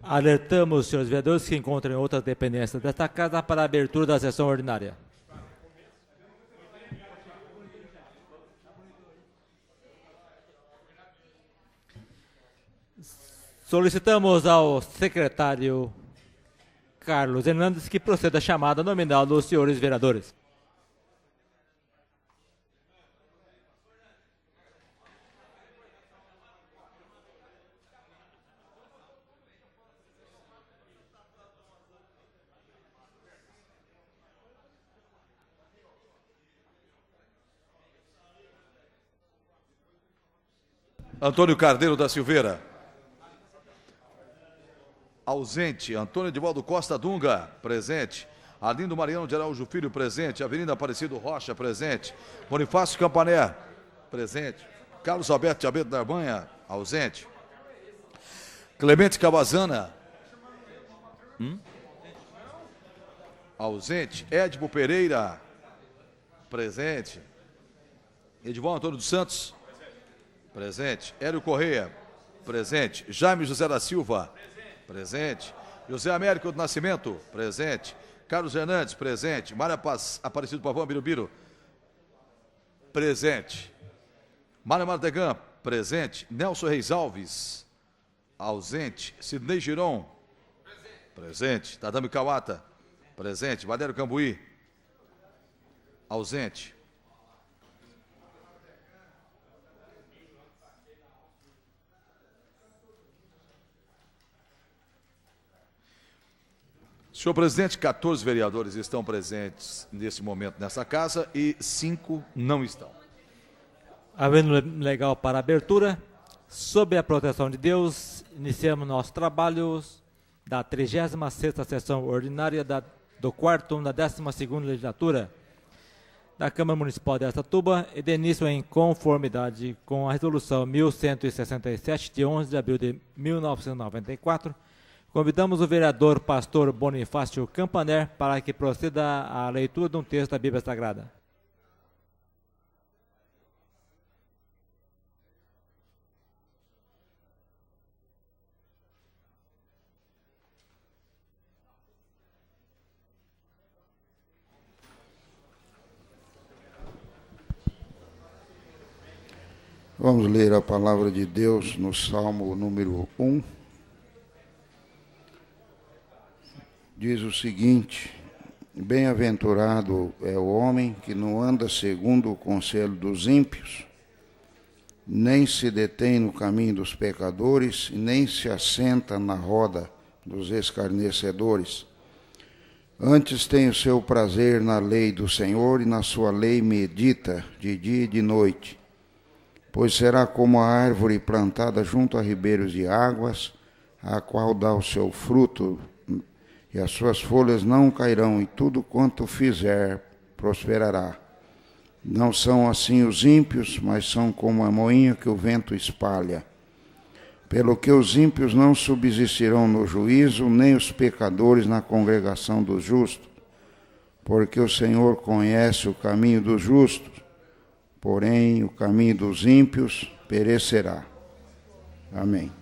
Alertamos os senhores vereadores que encontram em outras dependências desta casa para a abertura da sessão ordinária. Solicitamos ao secretário Carlos Hernandes que proceda à chamada nominal dos senhores vereadores. Antônio Carneiro da Silveira. Ausente. Antônio Edivaldo Costa Dunga, presente. Arlindo Mariano de Araújo Filho, presente. Avenida Aparecido Rocha, presente. Bonifácio Campané, presente. Carlos Alberto de Abeto da Armanha, ausente. Clemente Cavazana, ausente. Edmo Pereira, presente. Edivaldo Antônio dos Santos, presente. Hélio Correia, presente. Jaime José da Silva, presente. José Américo do Nascimento, presente. Carlos Hernandes, presente. Mária Paz, Aparecido Pavão Birubiru, presente. Mário Mardegan, presente. Nelson Reis Alves, ausente. Sidney Giron, presente. Tadami Kawata, presente. Valério Cambuí, ausente. Senhor presidente, 14 vereadores estão presentes nesse momento nessa casa e 5 não estão. Havendo legal para a abertura, sob a proteção de Deus, iniciamos nossos trabalhos da 36ª sessão ordinária do quarto ano da 12ª legislatura da Câmara Municipal de Araçatuba e de início em conformidade com a resolução 1167 de 11 de abril de 1994, convidamos o vereador pastor Bonifácio Campaner para que proceda à leitura de um texto da Bíblia Sagrada. Vamos ler a palavra de Deus no Salmo número 1. Diz o seguinte: bem-aventurado é o homem que não anda segundo o conselho dos ímpios, nem se detém no caminho dos pecadores, e nem se assenta na roda dos escarnecedores. Antes tem o seu prazer na lei do Senhor, e na sua lei medita de dia e de noite. Pois será como a árvore plantada junto a ribeiros de águas, a qual dá o seu fruto, e as suas folhas não cairão, e tudo quanto fizer prosperará. Não são assim os ímpios, mas são como a moinha que o vento espalha. Pelo que os ímpios não subsistirão no juízo, nem os pecadores na congregação dos justos. Porque o Senhor conhece o caminho dos justos, porém o caminho dos ímpios perecerá. Amém.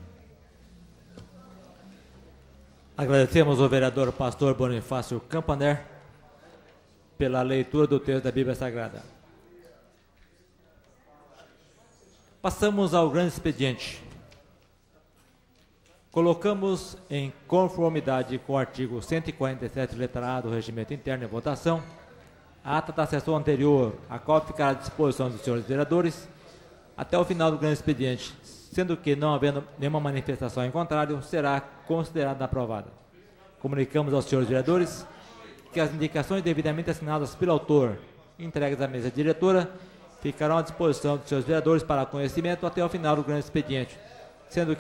Agradecemos ao vereador pastor Bonifácio Campaner pela leitura do texto da Bíblia Sagrada. Passamos ao grande expediente. Colocamos em conformidade com o artigo 147, letra A do Regimento Interno em votação, a ata da sessão anterior, a qual ficará à disposição dos senhores vereadores até o final do grande expediente, sendo que, não havendo nenhuma manifestação em contrário, será considerada aprovada. Comunicamos aos senhores vereadores que as indicações devidamente assinadas pelo autor, entregues à mesa diretora, ficarão à disposição dos senhores vereadores para conhecimento até o final do grande expediente, sendo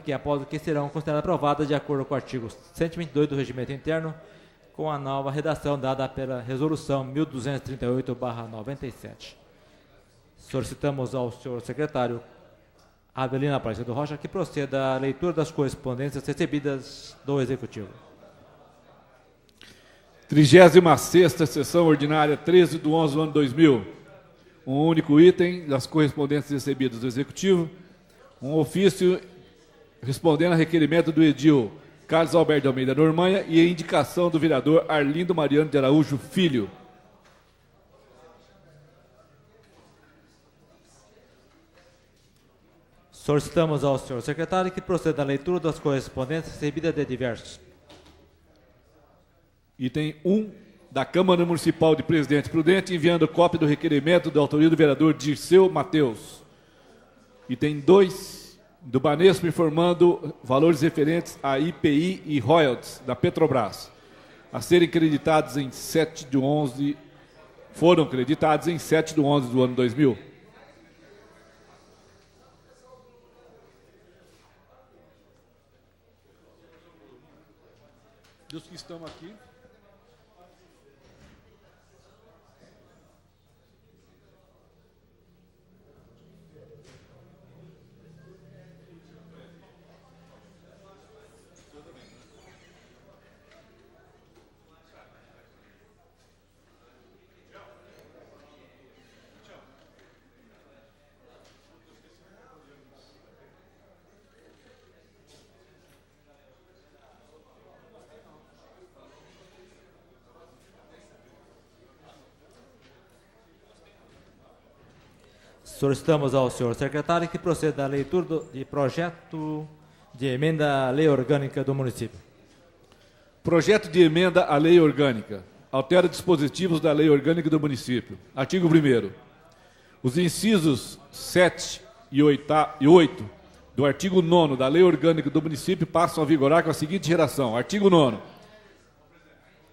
que após o que serão consideradas aprovadas de acordo com o artigo 122 do Regimento Interno, com a nova redação dada pela Resolução 1238/97. Solicitamos ao senhor secretário Avelino Aparecido Rocha que proceda à leitura das correspondências recebidas do Executivo. 36ª sessão ordinária, 13 de 11 do ano 2000. Um único item das correspondências recebidas do Executivo, um ofício respondendo a requerimento do edil Carlos Alberto de Almeida Normanha e a indicação do vereador Arlindo Mariano de Araújo Filho. Solicitamos ao senhor secretário que proceda à leitura das correspondências recebidas de diversos. Item 1 da Câmara Municipal de Presidente Prudente, enviando cópia do requerimento da autoria do vereador Dirceu Mateus. Item 2 do Banespa, informando valores referentes a IPI e royalties da Petrobras, a serem creditados em 7/11, foram creditados em 7/11 do ano 2000. Dos que estão aqui. Solicitamos ao senhor secretário que proceda à leitura de projeto de emenda à lei orgânica do município. Projeto de emenda à lei orgânica. Altera dispositivos da lei orgânica do município. Artigo 1º. Os incisos 7 e 8 do artigo 9º da lei orgânica do município passam a vigorar com a seguinte redação. Artigo 9º.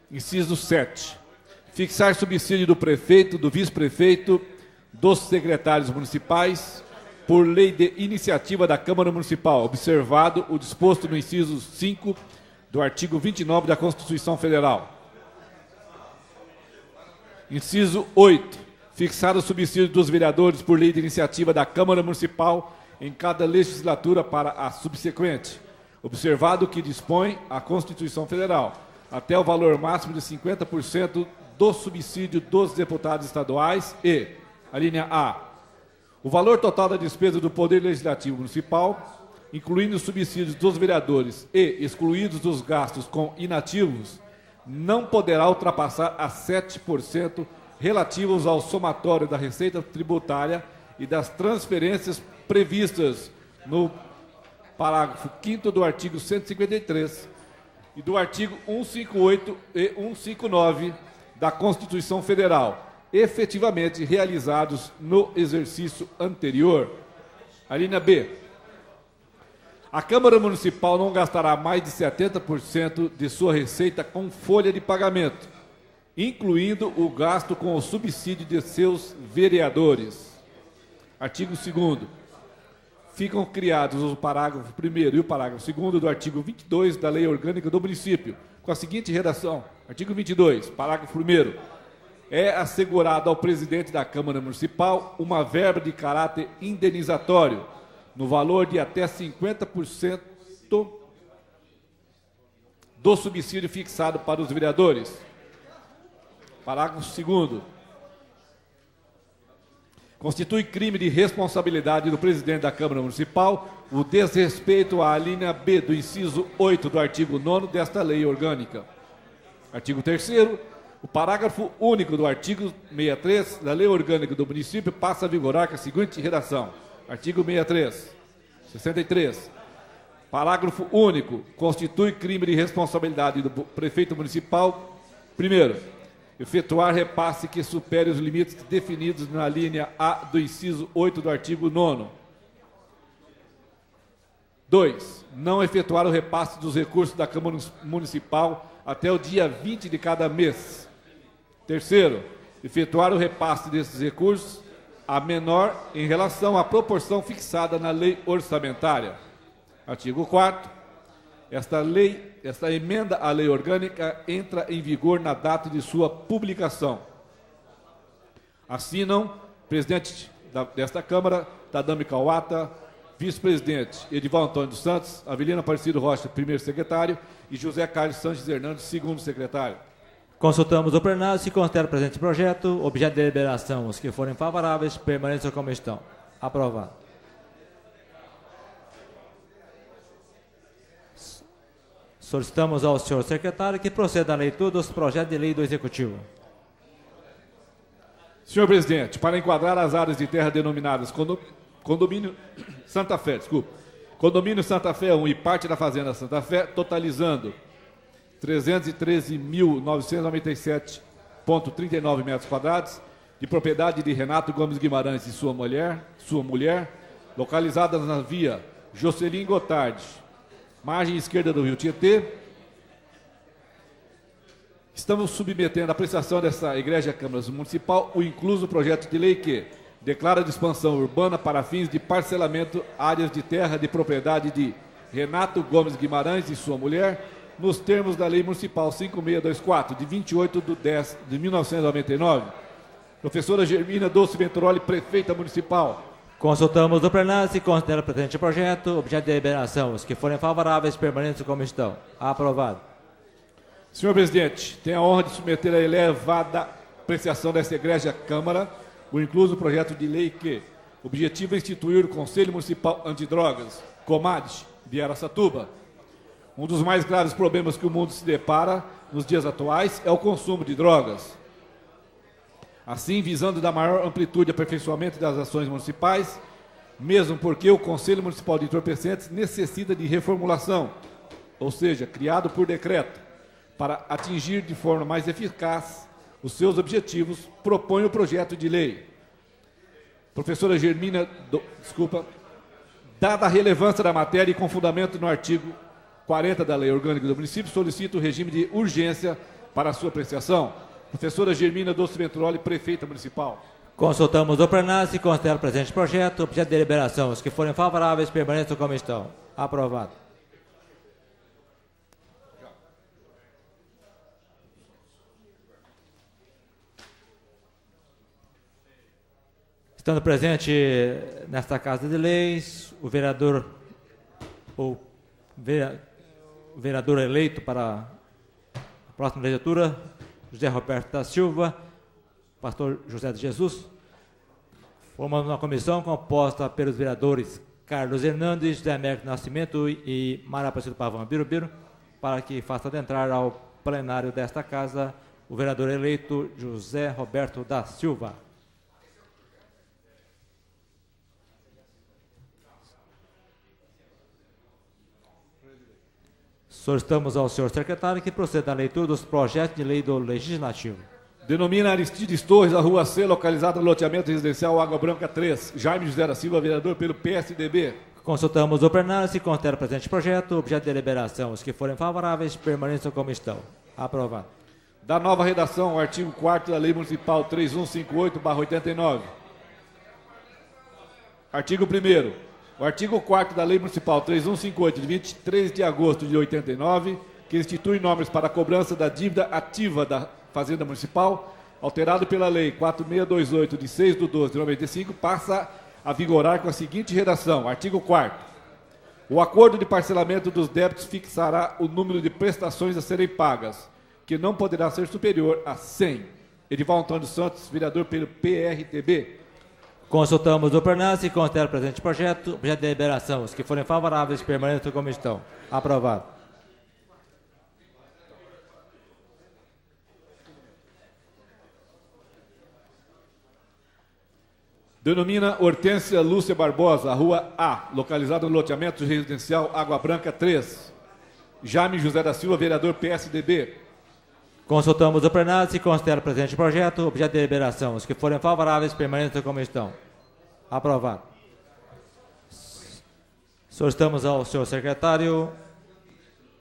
Inciso 7. Fixar subsídio do prefeito, do vice-prefeito, dos secretários municipais, por lei de iniciativa da Câmara Municipal, observado o disposto no inciso 5 do artigo 29 da Constituição Federal. Inciso 8. Fixar o subsídio dos vereadores por lei de iniciativa da Câmara Municipal em cada legislatura para a subsequente, observado o que dispõe a Constituição Federal, até o valor máximo de 50% do subsídio dos deputados estaduais e, a linha A, o valor total da despesa do Poder Legislativo Municipal, incluindo os subsídios dos vereadores e excluídos os gastos com inativos, não poderá ultrapassar a 7% relativos ao somatório da receita tributária e das transferências previstas no parágrafo 5º do artigo 153 e do artigo 158 e 159 da Constituição Federal, efetivamente realizados no exercício anterior. A linha B. A Câmara Municipal não gastará mais de 70% de sua receita com folha de pagamento, incluindo o gasto com o subsídio de seus vereadores. Artigo 2º. Ficam criados o parágrafo 1º e o parágrafo 2º do artigo 22 da Lei Orgânica do Município, com a seguinte redação. Artigo 22, parágrafo 1º. É assegurado ao presidente da Câmara Municipal uma verba de caráter indenizatório, no valor de até 50% do subsídio fixado para os vereadores. Parágrafo 2º. Constitui crime de responsabilidade do presidente da Câmara Municipal o desrespeito à linha B do inciso 8 do artigo 9º desta lei orgânica. Artigo 3º. O parágrafo único do artigo 63 da Lei Orgânica do Município passa a vigorar com a seguinte redação. Artigo 63. Parágrafo único. Constitui crime de responsabilidade do prefeito municipal. Primeiro, efetuar repasse que supere os limites definidos na linha A do inciso 8 do artigo 9º. 2. Não efetuar o repasse dos recursos da Câmara Municipal até o dia 20 de cada mês. Terceiro, efetuar o repasse desses recursos a menor em relação à proporção fixada na lei orçamentária. Artigo 4º. Esta emenda à lei orgânica entra em vigor na data de sua publicação. Assinam presidente desta Câmara, Tadami Kawata, vice-presidente Edival Antônio dos Santos, Avelino Aparecido Rocha, primeiro secretário, e José Carlos Sanches Hernandes, segundo secretário. Consultamos o plenário, se considera o presente projeto, objeto de deliberação. Os que forem favoráveis, permaneçam como estão. Aprovado. Solicitamos ao senhor secretário que proceda à leitura dos projetos de lei do Executivo. Senhor presidente, para enquadrar as áreas de terra denominadas Condomínio Santa Fé, Condomínio Santa Fé 1 e parte da Fazenda Santa Fé, totalizando 313.997,39 metros quadrados, de propriedade de Renato Gomes Guimarães e sua mulher, localizadas na via Jocelyn Gotardi, margem esquerda do Rio Tietê. Estamos submetendo à apreciação dessa Igreja Câmara Municipal o incluso projeto de lei que declara de expansão urbana para fins de parcelamento áreas de terra de propriedade de Renato Gomes Guimarães e sua mulher, nos termos da Lei Municipal 5624, de 28 de 10 de 1999. Professora Germina Dulce Venturoli, prefeita municipal. Consultamos o plenário se considera presente o projeto, objeto de deliberação. Os que forem favoráveis permaneçam como estão. Aprovado. Senhor presidente, tenho a honra de submeter à elevada apreciação desta Igreja Câmara o incluso projeto de lei que objetiva instituir o Conselho Municipal Antidrogas, COMAD, de Araçatuba. Um dos mais graves problemas que o mundo se depara nos dias atuais é o consumo de drogas. Assim, visando dar maior amplitude e aperfeiçoamento das ações municipais, mesmo porque o Conselho Municipal de Entorpecentes necessita de reformulação, ou seja, criado por decreto, para atingir de forma mais eficaz os seus objetivos, propõe o projeto de lei. Professora Germina, dada a relevância da matéria e com fundamento no artigo 40 da Lei Orgânica do Município, solicito o regime de urgência para a sua apreciação. Professora Germina Dulce Venturoli, prefeita municipal. Consultamos o plenário se considera o presente projeto, objeto de deliberação. Os que forem favoráveis permaneçam como estão. Aprovado. Estando presente nesta Casa de Leis, o vereador eleito para a próxima legislatura, José Roberto da Silva, pastor José de Jesus, formando uma comissão composta pelos vereadores Carlos Hernandes, José Américo Nascimento e Maria Aparecida Pavão Birubiru, para que faça adentrar ao plenário desta Casa o vereador eleito José Roberto da Silva. Solicitamos ao senhor secretário que proceda à leitura dos projetos de lei do Legislativo. Denomina Aristides Torres a Rua C, localizada no loteamento residencial Água Branca 3. Jaime José da Silva, vereador pelo PSDB. Consultamos o plenário se considera o presente projeto, objeto de deliberação. Os que forem favoráveis permaneçam como estão. Aprovado. Da nova redação, o artigo 4º da Lei Municipal 3158/89. Artigo 1º. O artigo 4º da Lei Municipal 3158, de 23 de agosto de 89, que institui normas para a cobrança da dívida ativa da Fazenda Municipal, alterado pela Lei 4628, de 6 de 12 de 95, passa a vigorar com a seguinte redação. Artigo 4º. O acordo de parcelamento dos débitos fixará o número de prestações a serem pagas, que não poderá ser superior a 100. Edivaldo Antônio Santos, vereador pelo PRTB. Consultamos o plenário se considera o presente projeto, objeto de deliberação. Os que forem favoráveis permaneçam como estão. Aprovado. Denomina Hortência Lúcia Barbosa, a Rua A, localizada no loteamento residencial Água Branca 3. Jaime José da Silva, vereador PSDB. Consultamos o plenário se considera o presente projeto, objeto de deliberação. Os que forem favoráveis permaneçam como estão. Aprovado. Solicitamos ao senhor secretário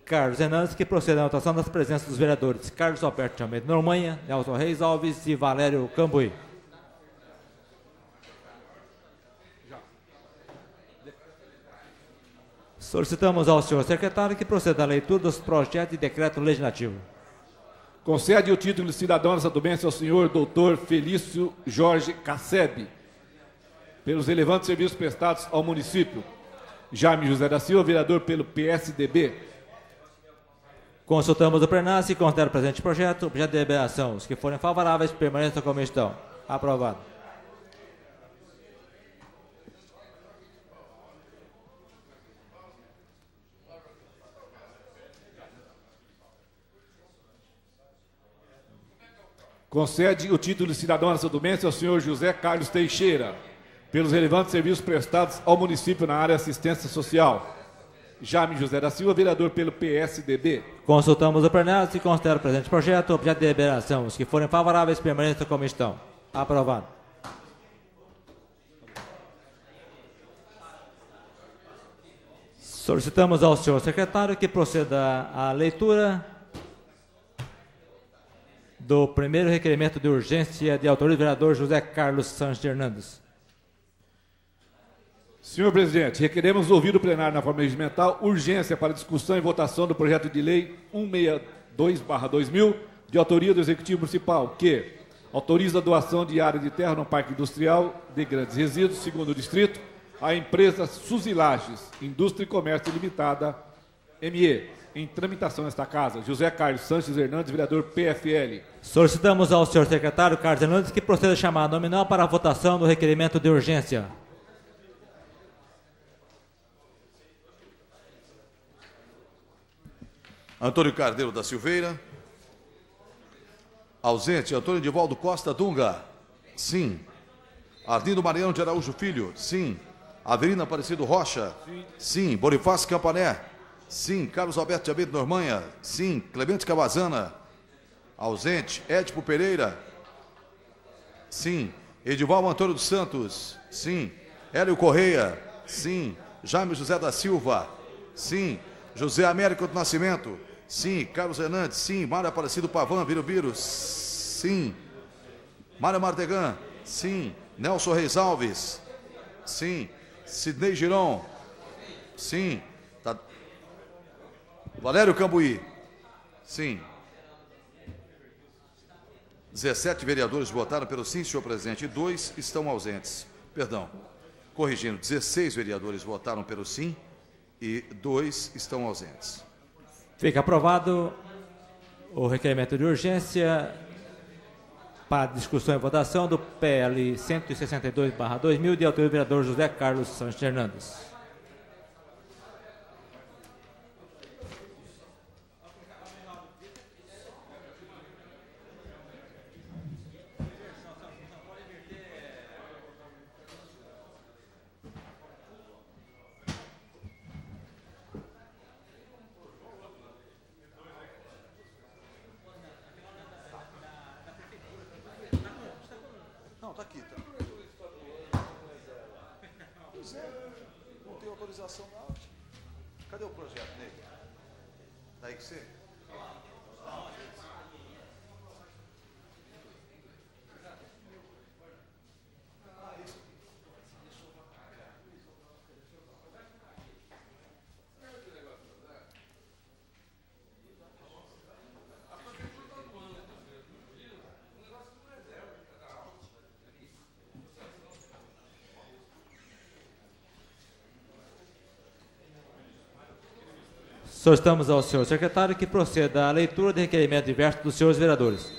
Carlos Hernandes que proceda à anotação das presenças dos vereadores Carlos Alberto de Almeida Noronha, Nelson Reis Alves e Valério Cambuí. Solicitamos ao senhor secretário que proceda à leitura dos projetos de decreto legislativo. Concede o título de cidadão da Satubense ao senhor doutor Felício Jorge Casseb, pelos relevantes serviços prestados ao município. Jaime José da Silva, vereador pelo PSDB. Consultamos o plenário se considera o presente projeto, objeto de deliberação. Os que forem favoráveis permaneçam como estão. Aprovado. concede o título de cidadão sandomense ao senhor José Carlos Teixeira, pelos relevantes serviços prestados ao município na área de assistência social. Jaime José da Silva, vereador pelo PSDB. Consultamos o plenário e considera o presente projeto objeto de deliberação. Os que forem favoráveis permaneçam como estão. Aprovado. Solicitamos ao senhor secretário que proceda à leitura do primeiro requerimento de urgência de autoria do vereador José Carlos Sanches Hernandes. Senhor presidente, requeremos ouvir o plenário na forma regimental urgência para discussão e votação do projeto de lei 162/2000, de autoria do Executivo Municipal, que autoriza a doação de área de terra no Parque Industrial de Grandes Resíduos, segundo o distrito, à empresa Suzilages, Indústria e Comércio Limitada, ME, em tramitação nesta casa. José Carlos Sanches Hernandes, vereador PFL. Solicitamos ao senhor secretário Carlos Hernandes que proceda a chamada nominal para a votação do requerimento de urgência. Antônio Carneiro da Silveira. Ausente. Antônio Edivaldo Costa Dunga. Sim. Arlindo Mariano de Araújo Filho. Sim. Avelina Aparecido Rocha. Sim. Bonifácio Campané. Sim. Carlos Alberto de Abedo Normanha. Sim. Clemente Cavazana. Ausente. Édipo Pereira. Sim. Edivaldo Antônio dos Santos. Sim. Hélio Correia. Sim. Jaime José da Silva. Sim. José Américo do Nascimento. Sim. Carlos Hernandes. Sim. Mário Aparecido Pavan, Birubiru. Sim. Mário Mardegan. Sim. Nelson Reis Alves. Sim. Sidney Giron. Sim. Valério Cambuí. Sim. 17 vereadores votaram pelo sim, senhor presidente, e 2 estão ausentes. Perdão. Corrigindo, 16 vereadores votaram pelo sim e 2 estão ausentes. Fica aprovado o requerimento de urgência para discussão e votação do PL 162/2000, de autoria do vereador José Carlos Sanches Hernandes. Cadê o projeto, Ney? Daí que você... Solicitamos ao senhor secretário que proceda à leitura de requerimento diverso dos senhores vereadores.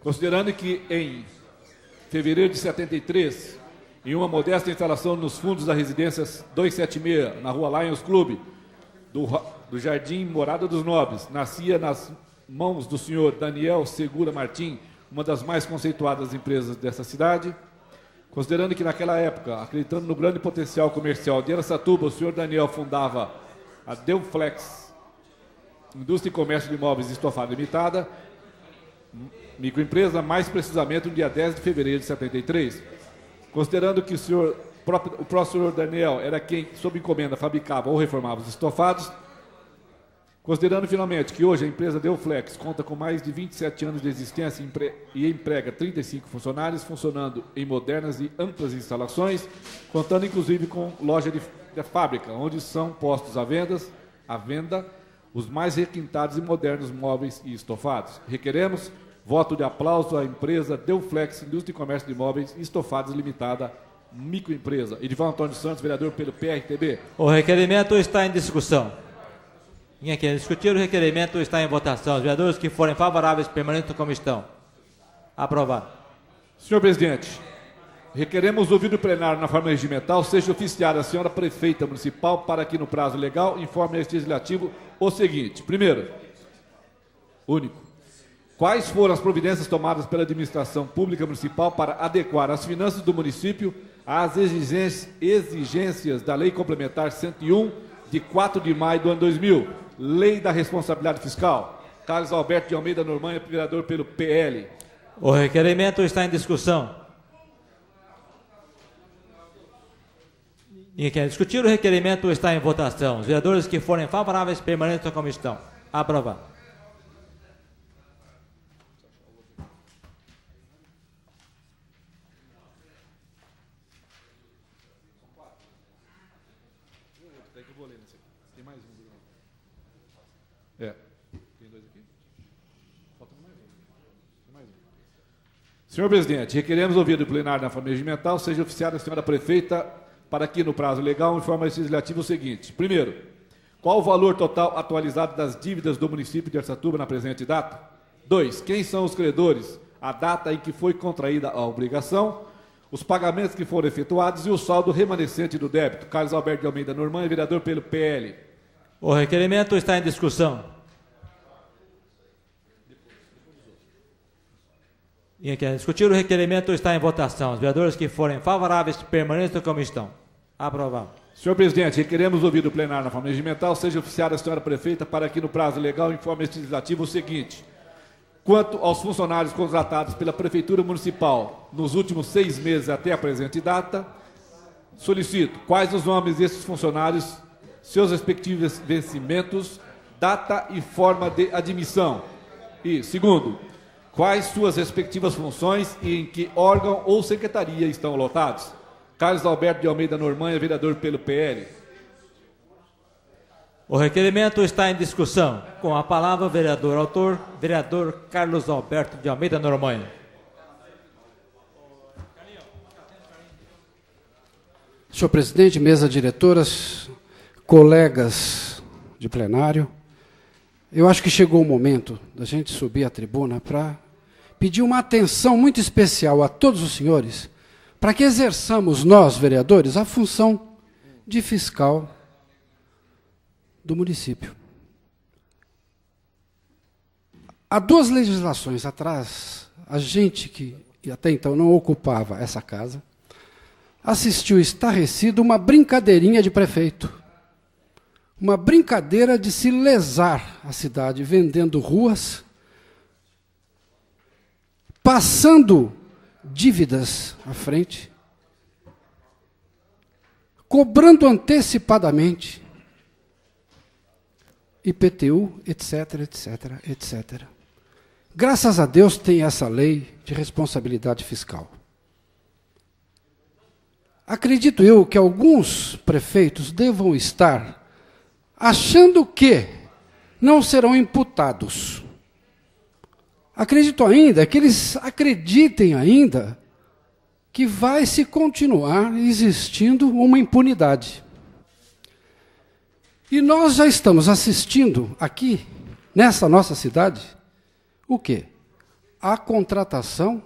Considerando que em fevereiro de 73, em uma modesta instalação nos fundos da residência 276, na rua Lions Club, do Jardim Morada dos Nobres, nascia nas mãos do senhor Daniel Segura Martim, uma das mais conceituadas empresas dessa cidade. Considerando que naquela época, acreditando no grande potencial comercial de Araçatuba, o senhor Daniel fundava a Deuflex, Indústria e Comércio de Imóveis Estofado Limitada, microempresa, mais precisamente no dia 10 de fevereiro de 73. Considerando que o próprio senhor Daniel era quem, sob encomenda, fabricava ou reformava os estofados. Considerando finalmente que hoje a empresa Deuflex conta com mais de 27 anos de existência e emprega 35 funcionários, funcionando em modernas e amplas instalações, contando inclusive com loja de fábrica, onde são postos à venda os mais requintados e modernos móveis e estofados. Requeremos voto de aplauso à empresa Deuflex, Indústria e Comércio de Imóveis e Estofados Limitada, microempresa. Edivaldo Antônio Santos, vereador pelo PRTB. O requerimento está em discussão. Ninguém quer discutir, o requerimento está em votação. Os vereadores que forem favoráveis permaneçam como estão. Aprovado. Senhor presidente, Requeremos ouvir o plenário na forma regimental, seja oficiada a senhora prefeita municipal para que, no prazo legal, informe ao legislativo o seguinte. Primeiro, único. Quais foram as providências tomadas pela administração pública municipal para adequar as finanças do município às exigências da Lei Complementar 101, de 4 de maio do ano 2000, Lei da Responsabilidade Fiscal? Carlos Alberto de Almeida Normanha, vereador pelo PL. O requerimento está em discussão. Ninguém quer discutir, o requerimento está em votação. Os vereadores que forem favoráveis permaneçam como estão. Aprovado. Senhor presidente, requeremos ouvir do plenário na forma regimental, seja oficiada a senhora prefeita para que, no prazo legal, informe ao legislativo o seguinte. Primeiro, qual o valor total atualizado das dívidas do município de Araçatuba na presente data? 2. Quem são os credores, a data em que foi contraída a obrigação, os pagamentos que foram efetuados e o saldo remanescente do débito? Carlos Alberto de Almeida Normanha, vereador pelo PL. O requerimento está em discussão. Ninguém quer discutir, o requerimento está em votação. Os vereadores que forem favoráveis permaneçam como estão. Aprovado. Senhor presidente, requeremos ouvir do plenário na forma regimental, seja oficiada a senhora prefeita para que, no prazo legal, informe ao legislativo o seguinte. Quanto aos funcionários contratados pela Prefeitura Municipal nos últimos 6 meses até a presente data, solicito quais os nomes desses funcionários, seus respectivos vencimentos, data e forma de admissão. E, segundo, quais suas respectivas funções e em que órgão ou secretaria estão lotados? Carlos Alberto de Almeida Normanha, vereador pelo PL. O requerimento está em discussão. Com a palavra, o vereador autor, vereador Carlos Alberto de Almeida Normanha. Senhor presidente, mesa diretoras, colegas de plenário, eu acho que chegou o momento da gente subir à tribuna para pedir uma atenção muito especial a todos os senhores, para que exerçamos nós, vereadores, a função de fiscal do município. Há 2 legislações atrás, a gente que até então não ocupava essa casa, assistiu estarrecido uma brincadeirinha de prefeito. Uma brincadeira de se lesar a cidade, vendendo ruas, passando dívidas à frente, cobrando antecipadamente IPTU, etc, etc, etc. Graças a Deus tem essa lei de responsabilidade fiscal. Acredito eu que alguns prefeitos devam estar achando que não serão imputados. Acredito ainda que eles acreditem ainda que vai se continuar existindo uma impunidade. E nós já estamos assistindo aqui, nessa nossa cidade, o quê? A contratação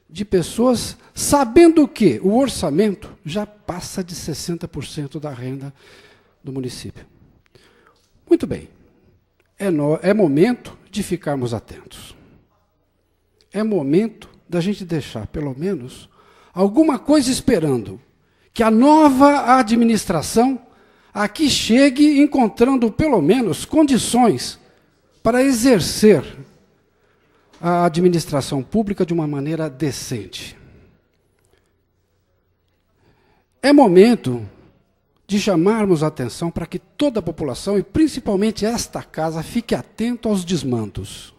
de pessoas sabendo que o orçamento já passa de 60% da renda do município. Muito bem, é momento de ficarmos atentos. É momento da gente deixar, pelo menos, alguma coisa esperando que a nova administração aqui chegue encontrando, pelo menos, condições para exercer a administração pública de uma maneira decente. É momento de chamarmos a atenção para que toda a população, e principalmente esta casa, fique atento aos desmandos.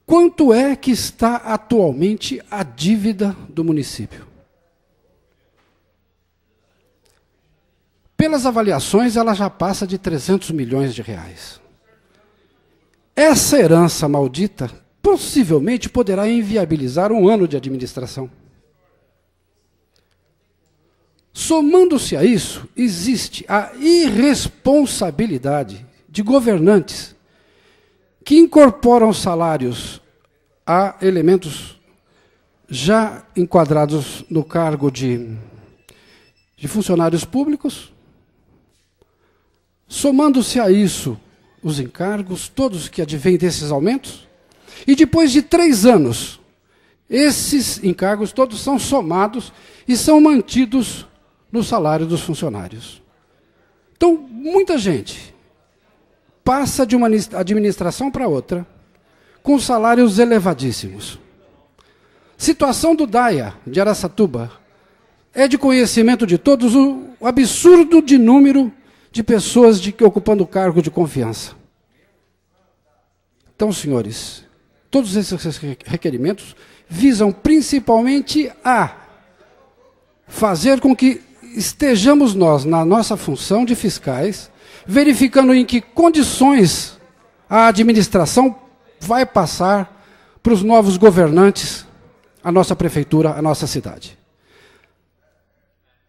Quanto é que está atualmente a dívida do município? Pelas avaliações, ela já passa de 300 milhões de reais. Essa herança maldita possivelmente poderá inviabilizar um ano de administração. Somando-se a isso, existe a irresponsabilidade de governantes que incorporam salários a elementos já enquadrados no cargo de funcionários públicos, somando-se a isso os encargos, todos que advêm desses aumentos, e depois de 3 anos, esses encargos todos são somados e são mantidos no salário dos funcionários. Então, muita gente passa de uma administração para outra com salários elevadíssimos. Situação do DAIA, de Araçatuba, é de conhecimento de todos o absurdo de número de pessoas ocupando cargo de confiança. Então, senhores, todos esses requerimentos visam principalmente a fazer com que estejamos nós, na nossa função de fiscais, verificando em que condições a administração vai passar para os novos governantes, a nossa prefeitura, a nossa cidade.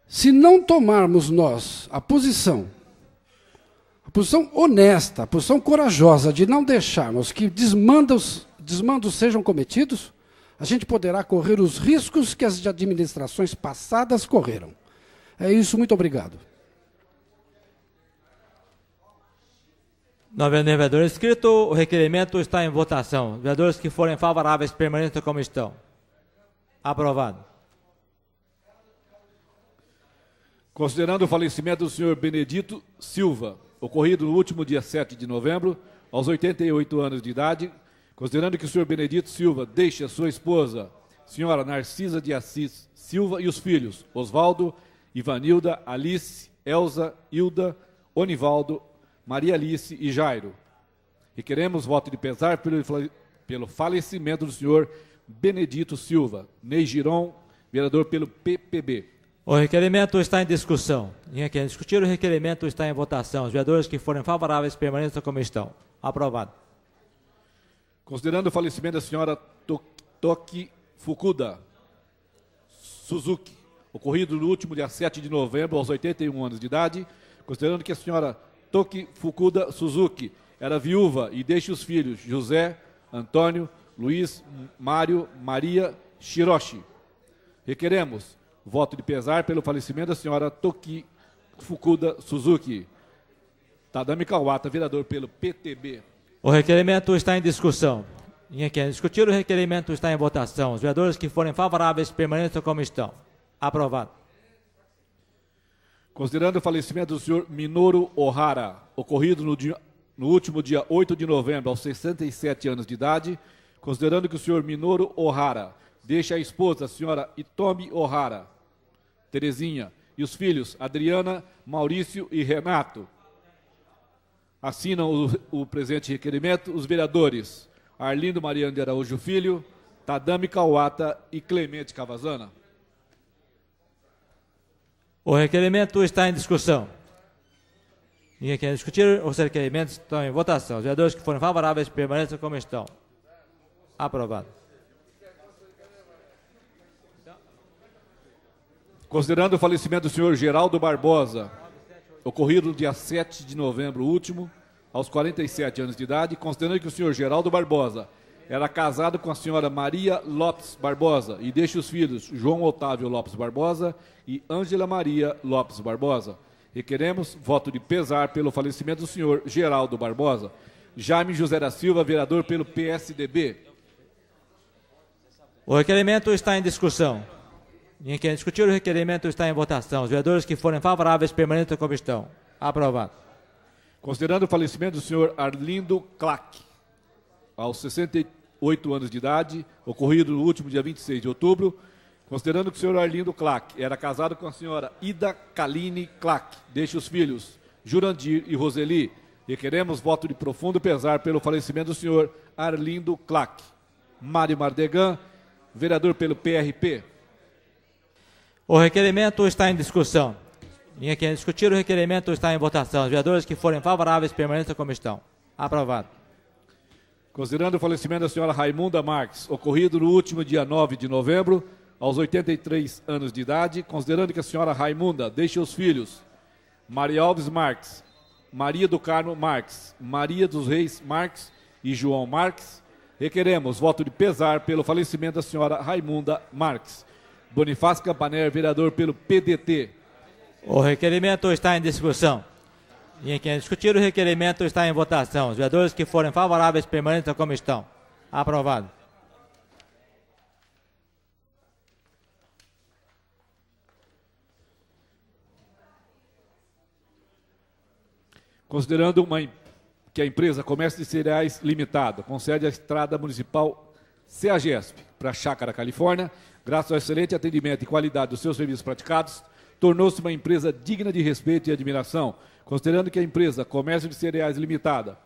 Se não tomarmos nós a posição honesta, a posição corajosa de não deixarmos que desmandos sejam cometidos, a gente poderá correr os riscos que as administrações passadas correram. É isso, muito obrigado. Não havendo vereador inscrito, o requerimento está em votação. Vereadores que forem favoráveis permaneçam como estão. Aprovado. Considerando o falecimento do senhor Benedito Silva, ocorrido no último dia 7 de novembro, aos 88 anos de idade, considerando que o senhor Benedito Silva deixe a sua esposa, senhora Narcisa de Assis Silva, e os filhos Osvaldo, Ivanilda, Alice, Elza, Hilda, Onivaldo, Maria Alice e Jairo. Requeremos voto de pesar pelo falecimento do senhor Benedito Silva. Ney Giron, vereador pelo PPB. O requerimento está em discussão. Ninguém quer discutir, o requerimento está em votação. Os vereadores que forem favoráveis permaneçam como estão. Aprovado. Considerando o falecimento da senhora Toki Fukuda Suzuki, ocorrido no último dia 7 de novembro, aos 81 anos de idade, considerando que a senhora Toki Fukuda Suzuki era viúva e deixa os filhos José, Antônio, Luiz, Mário, Maria, Shiroshi. Requeremos voto de pesar pelo falecimento da senhora Toki Fukuda Suzuki. Tadami Kawata, vereador pelo PTB. O requerimento está em discussão. Ninguém quer discutir, o requerimento está em votação. Os vereadores que forem favoráveis permaneçam como estão. Aprovado. Considerando o falecimento do senhor Minoru Ohara, ocorrido no último dia 8 de novembro, aos 67 anos de idade, considerando que o senhor Minoru Ohara deixa a esposa, a senhora Itomi Ohara, Terezinha, e os filhos Adriana, Maurício e Renato. Assinam o presente requerimento os vereadores Arlindo Mariano de Araújo Filho, Tadami Kawata e Clemente Cavazana. O requerimento está em discussão. Ninguém quer discutir, os requerimentos estão em votação. Os vereadores que forem favoráveis permaneçam como estão. Aprovado. Considerando o falecimento do senhor Geraldo Barbosa, ocorrido no dia 7 de novembro último, aos 47 anos de idade, considerando que o senhor Geraldo Barbosa era casado com a senhora Maria Lopes Barbosa e deixa os filhos João Otávio Lopes Barbosa e Ângela Maria Lopes Barbosa. Requeremos voto de pesar pelo falecimento do senhor Geraldo Barbosa. Jaime José da Silva, vereador pelo PSDB. O requerimento está em discussão. Ninguém quer discutir, o requerimento está em votação. Os vereadores que forem favoráveis permaneçam como estão. Aprovado. Considerando o falecimento do senhor Arlindo Clack, aos 68 anos de idade, ocorrido no último dia 26 de outubro, considerando que o senhor Arlindo Clack era casado com a senhora Ida Kaline Clack, deixa os filhos Jurandir e Roseli, requeremos voto de profundo pesar pelo falecimento do senhor Arlindo Clack. Mário Mardegan, vereador pelo PRP. O requerimento está em discussão. Ninguém quer discutir, o requerimento está em votação. Os vereadores que forem favoráveis permaneçam como estão. Aprovado. Considerando o falecimento da senhora Raimunda Marques, ocorrido no último dia 9 de novembro, aos 83 anos de idade, considerando que a senhora Raimunda deixa os filhos Maria Alves Marques, Maria do Carmo Marques, Maria dos Reis Marques e João Marques, Requeremos voto de pesar pelo falecimento da senhora Raimunda Marques. Bonifácio Campaner, vereador pelo PDT. O requerimento está em discussão. E em quem discutir, o requerimento está em votação. Os vereadores que forem favoráveis permaneçam como estão. Aprovado. Considerando que a empresa Comércio de Cereais Limitada concede a estrada municipal CEAGESP para Chácara, Califórnia, graças ao excelente atendimento e qualidade dos seus serviços praticados, tornou-se uma empresa digna de respeito e admiração. Considerando que a empresa Comércio de Cereais Limitada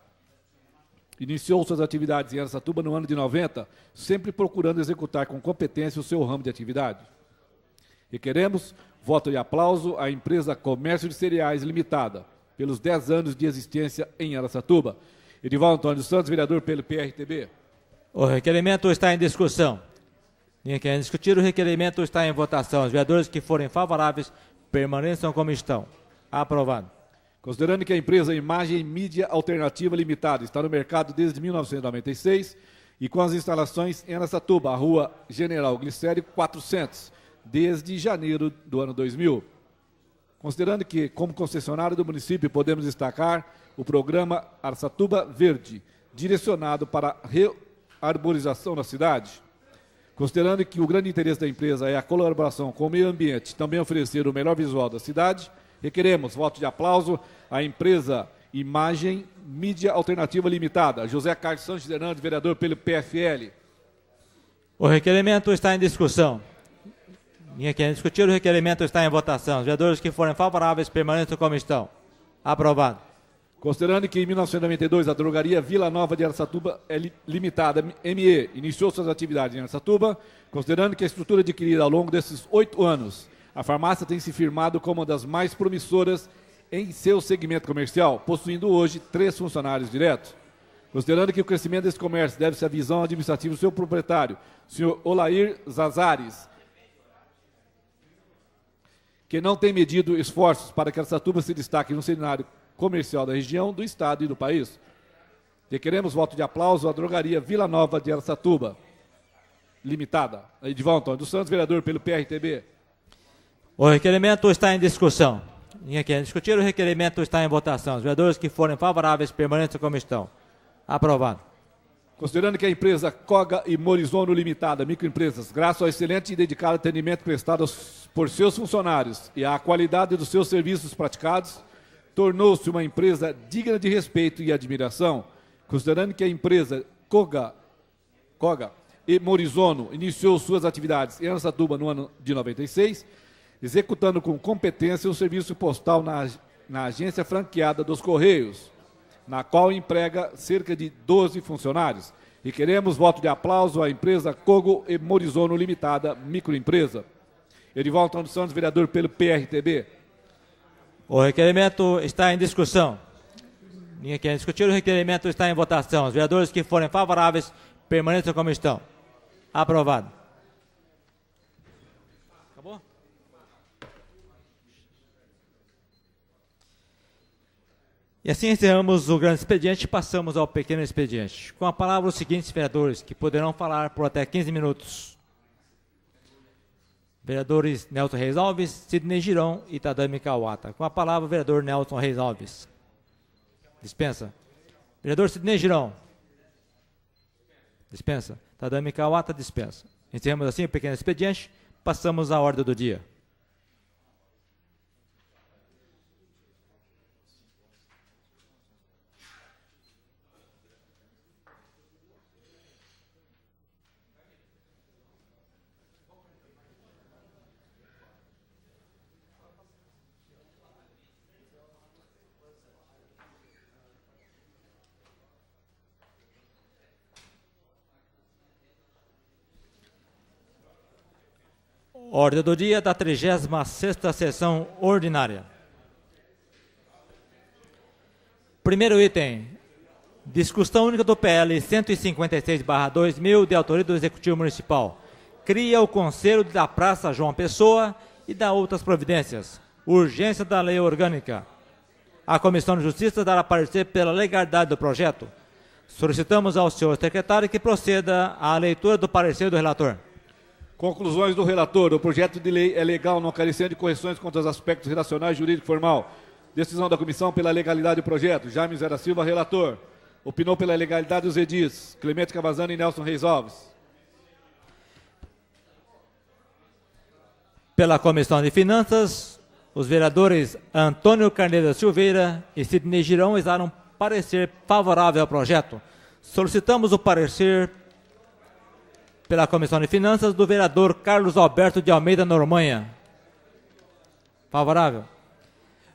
iniciou suas atividades em Araçatuba no ano de 90, sempre procurando executar com competência o seu ramo de atividade. Requeremos voto de aplauso à empresa Comércio de Cereais Limitada, pelos 10 anos de existência em Araçatuba. Edivaldo Antônio dos Santos, vereador pelo PRTB. O requerimento está em discussão. Ninguém quer discutir, o requerimento está em votação. Os vereadores que forem favoráveis permaneçam como estão. Aprovado. Considerando que a empresa Imagem Mídia Alternativa Limitada está no mercado desde 1996 e com as instalações em Araçatuba, a rua General Glicério 400, desde janeiro do ano 2000. Considerando que, como concessionário do município, podemos destacar o programa Araçatuba Verde, direcionado para a rearborização na cidade. Considerando que o grande interesse da empresa é a colaboração com o meio ambiente e também oferecer o melhor visual da cidade, requeremos voto de aplauso à empresa Imagem Mídia Alternativa Limitada. José Carlos Sanches Hernandes, vereador pelo PFL. O requerimento está em discussão. Ninguém quer discutir, o requerimento está em votação. Os vereadores que forem favoráveis permaneçam como estão. Aprovado. Considerando que em 1992 a drogaria Vila Nova de Araçatuba Limitada, ME, iniciou suas atividades em Araçatuba, considerando que a estrutura adquirida ao longo desses 8 anos, a farmácia tem se firmado como uma das mais promissoras em seu segmento comercial, possuindo hoje 3 funcionários diretos. Considerando que o crescimento desse comércio deve-se à visão administrativa do seu proprietário, senhor Olair Zazares, que não tem medido esforços para que Araçatuba se destaque no cenário comercial da região, do estado e do país. Requeremos voto de aplauso à drogaria Vila Nova de Araçatuba Limitada. Edivaldo Antônio dos Santos, vereador pelo PRTB. O requerimento está em discussão. Ninguém quer discutir, o requerimento está em votação. Os vereadores que forem favoráveis permaneçam como estão. Aprovado. Considerando que a empresa Coga e Morizono Limitada, microempresas, graças ao excelente e dedicado atendimento prestado por seus funcionários e à qualidade dos seus serviços praticados, tornou-se uma empresa digna de respeito e admiração. Considerando que a empresa Coga e Morizono iniciou suas atividades em Araçatuba no ano de 96, executando com competência o serviço postal na agência franqueada dos Correios, na qual emprega cerca de 12 funcionários. E queremos voto de aplauso à empresa Cogo e Morizono Limitada, microempresa. Edivaldo Antônio dos Santos, vereador pelo PRTB. O requerimento está em discussão. Ninguém quer discutir, o requerimento está em votação. Os vereadores que forem favoráveis permaneçam como estão. Aprovado. Acabou? E assim encerramos o grande expediente e passamos ao pequeno expediente. Com a palavra os seguintes vereadores, que poderão falar por até 15 minutos. Vereadores Nelson Reis Alves, Sidney Girão e Tadami Kawata. Com a palavra o vereador Nelson Reis Alves. Dispensa. Vereador Sidney Girão. Dispensa. Tadami Kawata, dispensa. Encerramos assim o pequeno expediente, passamos à ordem do dia. Ordem do dia da 36ª sessão ordinária. Primeiro item. Discussão única do PL 156/2000, de autoria do Executivo Municipal. Cria o Conselho da Praça João Pessoa e dá outras providências. Urgência da lei orgânica. A Comissão de Justiça dará parecer pela legalidade do projeto. Solicitamos ao senhor secretário que proceda à leitura do parecer do relator. Conclusões do relator. O projeto de lei é legal, não carecendo de correções quanto aos aspectos relacionais, jurídico e formal. Decisão da comissão pela legalidade do projeto. Jaime José da Silva, relator. Opinou pela legalidade os edis Clemente Cavazana e Nelson Reis Alves. Pela Comissão de Finanças, os vereadores Antônio Carneiro da Silveira e Sidney Girão exaram parecer favorável ao projeto. Solicitamos o parecer pela Comissão de Finanças do vereador Carlos Alberto de Almeida Normanha. Favorável.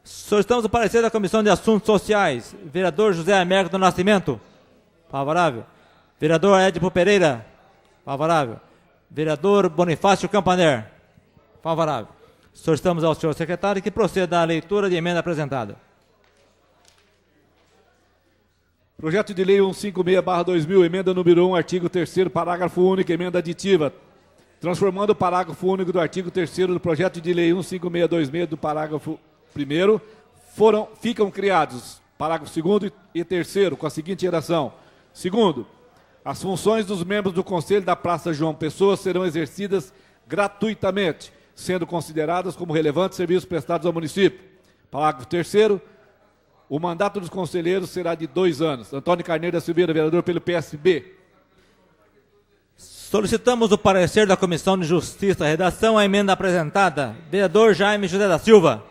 Solicitamos o parecer da Comissão de Assuntos Sociais. Vereador José Américo do Nascimento. Favorável. Vereador Edipo Pereira. Favorável. Vereador Bonifácio Campaner. Favorável. Solicitamos ao senhor secretário que proceda à leitura de emenda apresentada. Projeto de lei 156/2000, emenda número 1, artigo 3º, parágrafo único, emenda aditiva. Transformando o parágrafo único do artigo 3º do projeto de lei 15626 do parágrafo 1º, ficam criados parágrafo 2º e 3º com a seguinte redação. Segundo, as funções dos membros do Conselho da Praça João Pessoa serão exercidas gratuitamente, sendo consideradas como relevantes serviços prestados ao município. Parágrafo 3º, o mandato dos conselheiros será de 2 anos. Antônio Carneiro da Silveira, vereador pelo PSB. Solicitamos o parecer da Comissão de Justiça. Redação à emenda apresentada. Vereador Jaime José da Silva.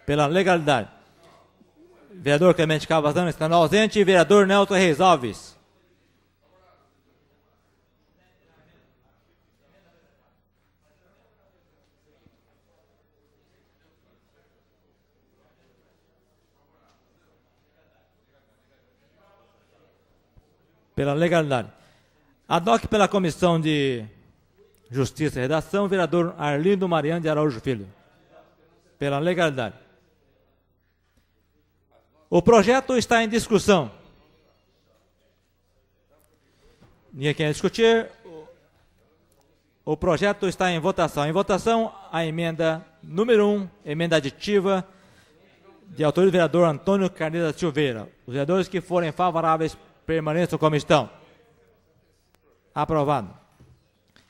Pela legalidade. Vereador Clemente Cavazana estando ausente. E vereador Nelson Reis Alves. Pela legalidade. Ad hoc pela Comissão de Justiça e Redação, vereador Arlindo Mariano de Araújo Filho. Pela legalidade. O projeto está em discussão. Ninguém quer discutir. O projeto está em votação. Em votação, a emenda número 1, emenda aditiva, de autoria do vereador Antônio Carneiro da Silveira. Os vereadores que forem favoráveis permaneçam como estão. Aprovado.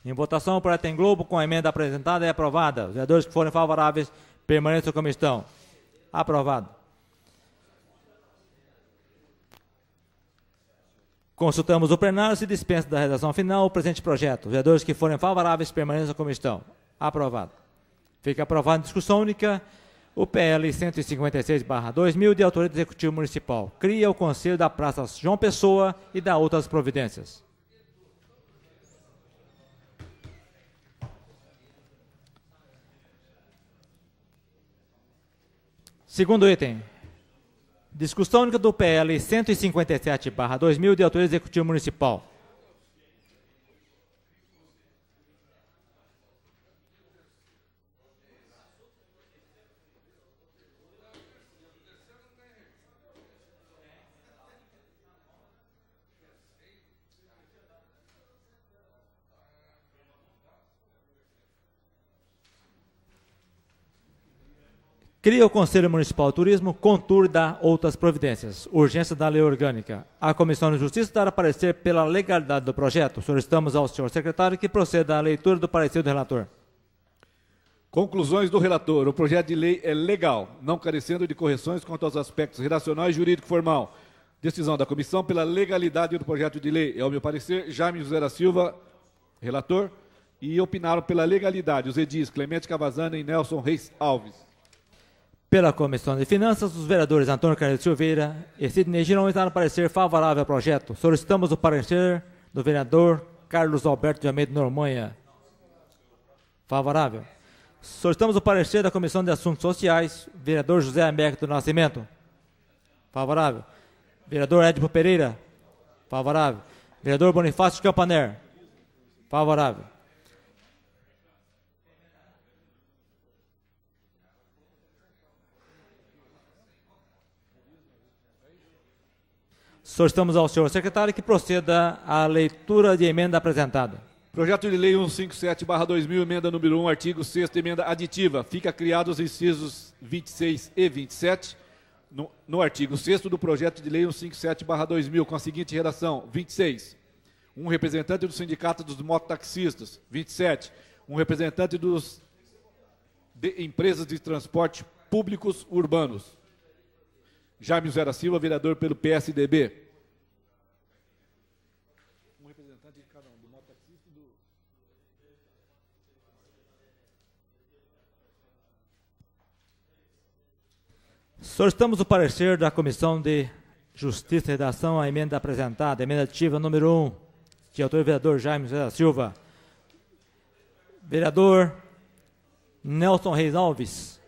Em votação, o projeto em globo com a emenda apresentada é aprovada. Os vereadores que forem favoráveis permaneçam como estão. Aprovado. Consultamos o plenário, se dispensa da redação final o presente projeto. Os vereadores que forem favoráveis permaneçam como estão. Aprovado. Fica aprovado em discussão única o PL 156/2000, de autoria do Executivo Municipal. Cria o Conselho da Praça João Pessoa e dá outras providências. Segundo item. Discussão única do PL 157/2000, de autoria do Executivo Municipal. Cria o Conselho Municipal de Turismo, contur dá outras providências. Urgência da lei orgânica. A Comissão de Justiça dará parecer pela legalidade do projeto. Solicitamos ao senhor secretário que proceda à leitura do parecer do relator. Conclusões do relator. O projeto de lei é legal, não carecendo de correções quanto aos aspectos relacionais, jurídico e formal. Decisão da comissão pela legalidade do projeto de lei. É o meu parecer, Jaime José da Silva, relator, e opinaram pela legalidade os edis Clemente Cavazana e Nelson Reis Alves. Pela Comissão de Finanças, os vereadores Antônio Carneiro de Silveira e Sidney Girão exaram parecer favorável ao projeto. Solicitamos o parecer do vereador Carlos Alberto de Almeida Normanha. Favorável. Solicitamos o parecer da Comissão de Assuntos Sociais, vereador José Américo do Nascimento. Favorável. Vereador Edipo Pereira. Favorável. Vereador Bonifácio Campaner. Favorável. Solicitamos ao senhor secretário que proceda à leitura de emenda apresentada. Projeto de lei 157/2000, emenda número 1, artigo 6º, emenda aditiva. Fica criados os incisos 26 e 27 no artigo 6º do projeto de lei 157/2000, com a seguinte redação: 26. Um representante do Sindicato dos Mototaxistas. 27. Um representante de empresas de transporte públicos urbanos. Jaime José da Silva, vereador pelo PSDB. Um representante de cada um, do mototaxista e do... Solicitamos o parecer da Comissão de Justiça e Redação à emenda apresentada, emenda aditiva número 1, de autor do vereador Jaime José da Silva. Vereador Nelson Reis Alves.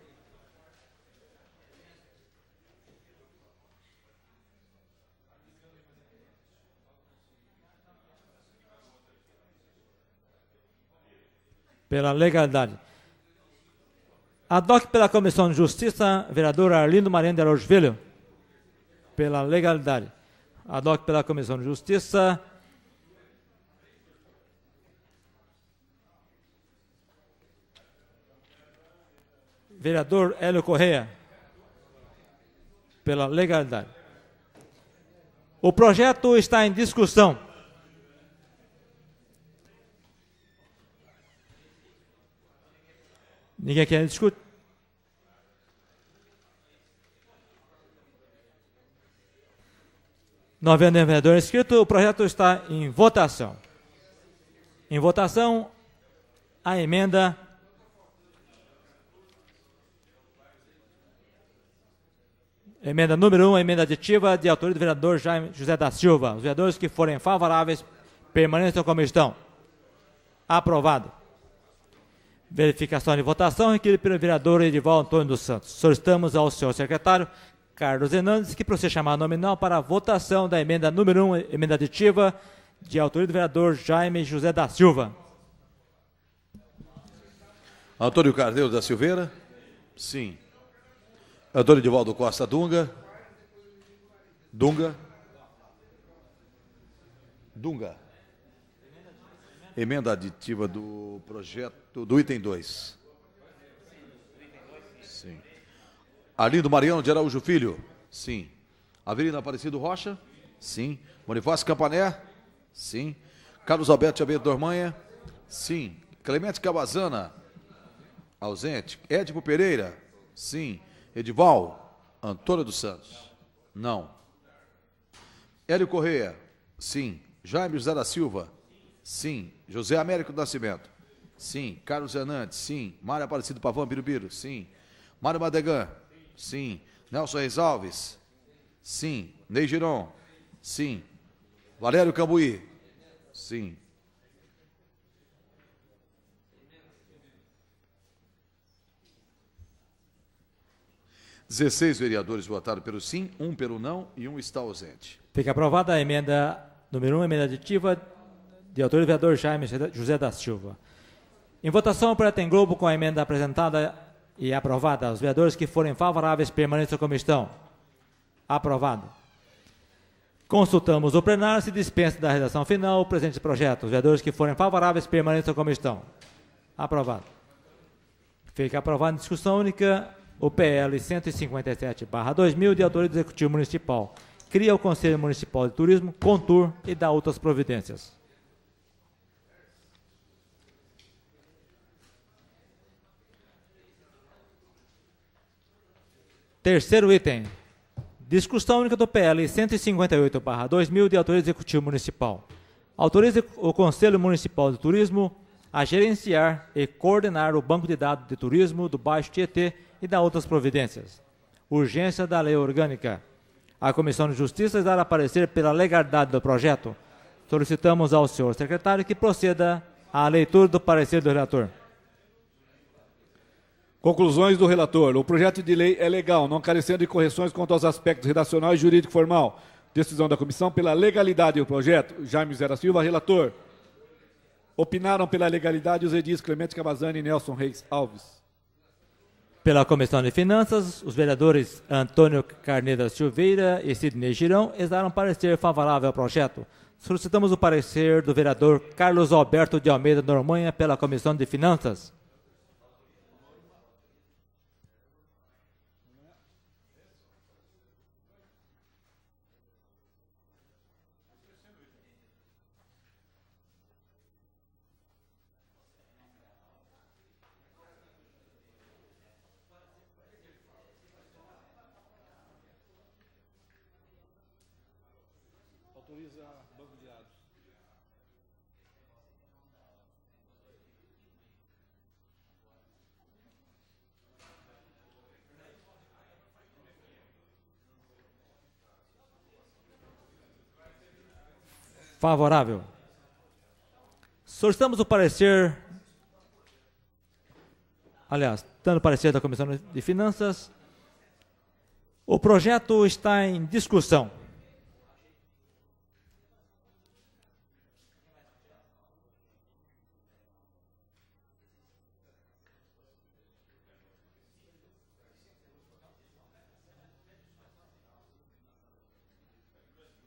Pela legalidade. Adoque pela Comissão de Justiça, vereador Arlindo Mariano de Araújo Filho. Pela legalidade. Adoque pela Comissão de Justiça. Vereador Hélio Correia. Pela legalidade. O projeto está em discussão. Ninguém quer discutir? Não havendo vereador inscrito, o projeto está em votação. Em votação, a emenda número 1, a emenda aditiva de autoria do vereador Jaime José da Silva. Os vereadores que forem favoráveis permaneçam como estão. Aprovado. Verificação de votação requerida pelo vereador Edivaldo Antônio dos Santos. Solicitamos ao senhor secretário Carlos Hernandes que proceda chamar nominal para a votação da emenda número 1, emenda aditiva de autoria do vereador Jaime José da Silva. Antônio Carneiro da Silveira? Sim. Antônio Edivaldo Costa Dunga? Dunga? Emenda aditiva do projeto do item 2. Sim. Arlindo Mariano de Araújo Filho? Sim. Avelino Aparecido Rocha? Sim. Bonifácio Campané? Sim. Carlos Alberto Abeto Dormanha? Sim. Clemente Cabazana? Ausente. Édipo Pereira? Sim. Edival Antônio dos Santos? Não. Hélio Correia? Sim. Jaime José da Silva? Sim. José Américo do Nascimento? Sim. Carlos Hernandes? Sim. Mário Aparecido Pavão Birubiru? Sim. Mário Madegan? Sim. Nelson Reis Alves? Sim. Ney Giron? Sim. Valério Cambuí? Sim. Dezesseis vereadores votaram pelo sim, 1 pelo não e 1 está ausente. Fica aprovada a emenda número 1, emenda aditiva de autoria do vereador Jaime José da Silva. Em votação, o projeto em globo com a emenda apresentada e aprovada. Os vereadores que forem favoráveis permaneçam como estão. Aprovado. Consultamos o plenário, se dispensa da redação final o presente projeto. Os vereadores que forem favoráveis permaneçam como estão. Aprovado. Fica aprovado em discussão única o PL 157/2000 de autoria do Executivo Municipal. Cria o Conselho Municipal de Turismo, CONTUR, e dá outras providências. Terceiro item. Discussão única do PL 158/2000 de autoria do Executivo Municipal. Autoriza o Conselho Municipal de Turismo a gerenciar e coordenar o Banco de Dados de Turismo do Baixo Tietê e dá outras providências. Urgência da lei orgânica. A Comissão de Justiça dará parecer pela legalidade do projeto. Solicitamos ao senhor secretário que proceda à leitura do parecer do relator. Conclusões do relator. O projeto de lei é legal, não carecendo de correções quanto aos aspectos redacional e jurídico formal. Decisão da comissão pela legalidade do projeto. Jaime José da Silva, relator. Opinaram pela legalidade os edis Clemente Cabazani e Nelson Reis Alves. Pela Comissão de Finanças, os vereadores Antônio Carneiro da Silveira e Sidney Girão exaram parecer favorável ao projeto. Solicitamos o parecer do vereador Carlos Alberto de Almeida Normanha pela Comissão de Finanças. autoriza banco de dados. Favorável. Solicitamos o parecer, aliás, dando parecer da Comissão de Finanças, o projeto está em discussão.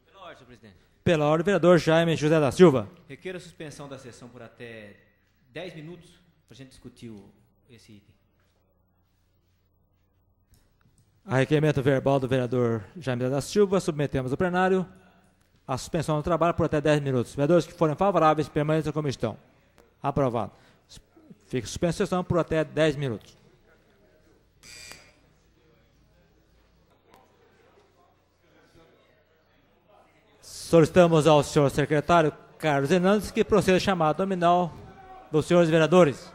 Pela ordem, senhor presidente. Pela ordem, vereador Jaime José da Silva. Requeiro a suspensão da sessão por até 10 minutos para a gente discutir esse item. A requerimento verbal do vereador Jaime José da Silva, submetemos ao plenário a suspensão do trabalho por até 10 minutos. Vereadores que forem favoráveis, permaneçam como estão. Aprovado. Fica suspensa a sessão por até 10 minutos. Solicitamos ao senhor secretário Carlos Hernandes que proceda a chamada nominal dos senhores vereadores.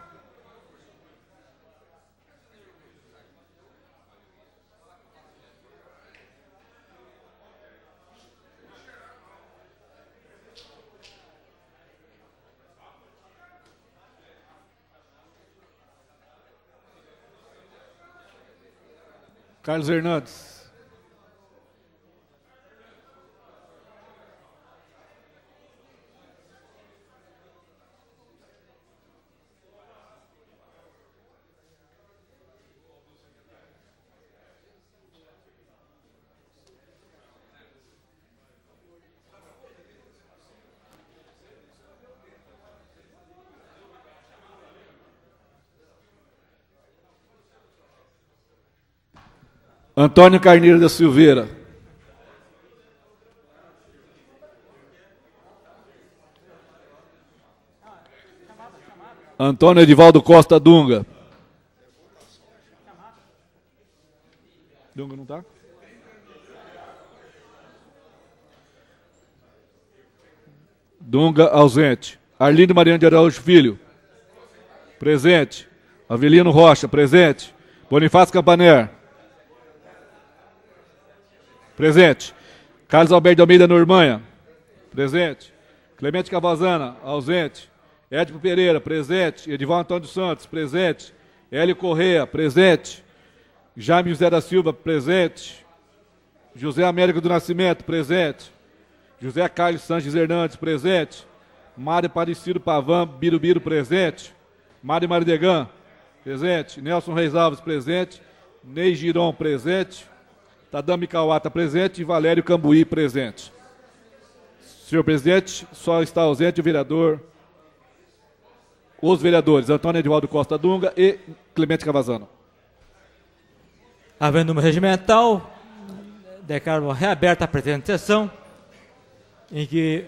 Carlos Hernandes. Antônio Carneiro da Silveira. Antônio Edivaldo Costa Dunga. Dunga não está? Dunga ausente. Arlindo Mariano de Araújo Filho. Presente. Avelino Rocha, presente. Bonifácio Campaner. Presente. Carlos Alberto de Almeida Normanha. Presente. Clemente Cavazana, ausente. Édipo Pereira, presente. Edivaldo Antônio dos Santos, presente. Hélio Correia, presente. Jaime José da Silva, presente. José Américo do Nascimento, presente. José Carlos Sanches Hernandes, presente. Mário Aparecido Pavan Birubiru, presente. Mário Maridegan, presente. Nelson Reis Alves, presente. Ney Giron, presente. Tadami Kawata, presente. E Valério Cambuí, presente. Senhor presidente, só está ausente o vereador, os vereadores Antônio Edivaldo Costa Dunga e Clemente Cavazano. Havendo uma regimental, declaro reaberta a presente sessão, em que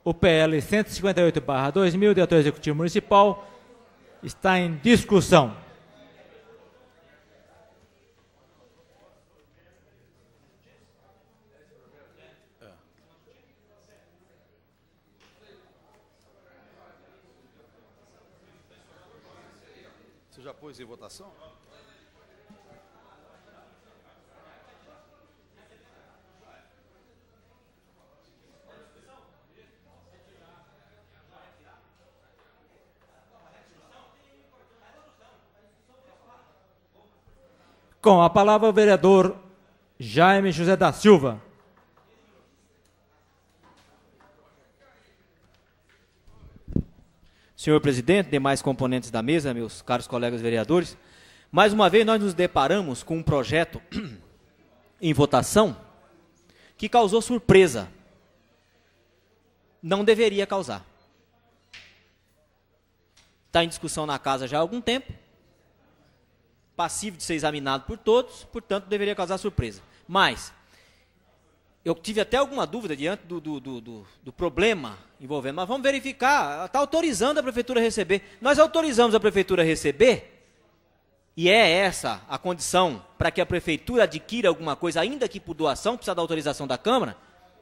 o PL 158/2000, diretor executivo municipal, está em discussão. Você já pôs em votação? Com a palavra o vereador Jaime José da Silva. Senhor presidente, demais componentes da mesa, meus caros colegas vereadores, mais uma vez nós nos deparamos com um projeto em votação que causou surpresa. Não deveria causar. Está em discussão na casa já há algum tempo, passivo de ser examinado por todos, portanto deveria causar surpresa. Mas eu tive até alguma dúvida diante do problema envolvendo, mas vamos verificar, está autorizando a prefeitura a receber. Nós autorizamos a prefeitura a receber e é essa a condição para que a prefeitura adquira alguma coisa, ainda que por doação, precisa da autorização da Câmara,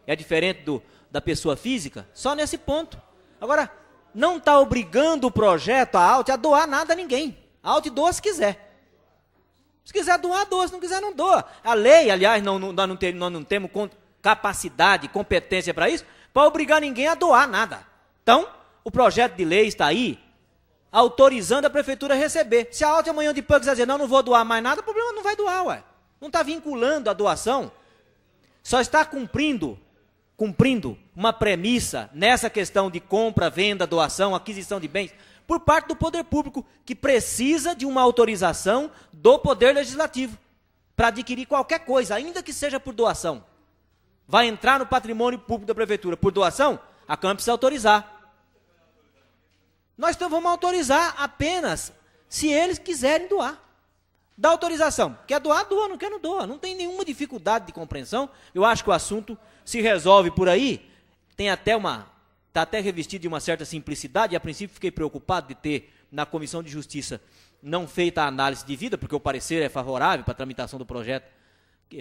é diferente da pessoa física, só nesse ponto. Agora, não está obrigando o projeto, a ALT, a doar nada a ninguém. A ALT doa se quiser. Se quiser doar, doa. Se não quiser, não doa. A lei, aliás, nós não temos capacidade, competência para isso, para obrigar ninguém a doar nada. Então, o projeto de lei está aí, autorizando a prefeitura a receber. Se a ALT amanhã depois quiser dizer, não vou doar mais nada, o problema não vai doar, ué. Não está vinculando a doação. Só está cumprindo uma premissa nessa questão de compra, venda, doação, aquisição de bens, por parte do poder público, que precisa de uma autorização do poder legislativo para adquirir qualquer coisa, ainda que seja por doação. Vai entrar no patrimônio público da prefeitura por doação, a Câmara precisa autorizar. Nós então vamos autorizar apenas se eles quiserem doar. Dá autorização. Quer doar, doa. Não quer, não doa. Não tem nenhuma dificuldade de compreensão. Eu acho que o assunto se resolve por aí. Está até revestido de uma certa simplicidade. E a princípio fiquei preocupado de ter, na Comissão de Justiça, não feita a análise devida, porque o parecer é favorável para a tramitação do projeto,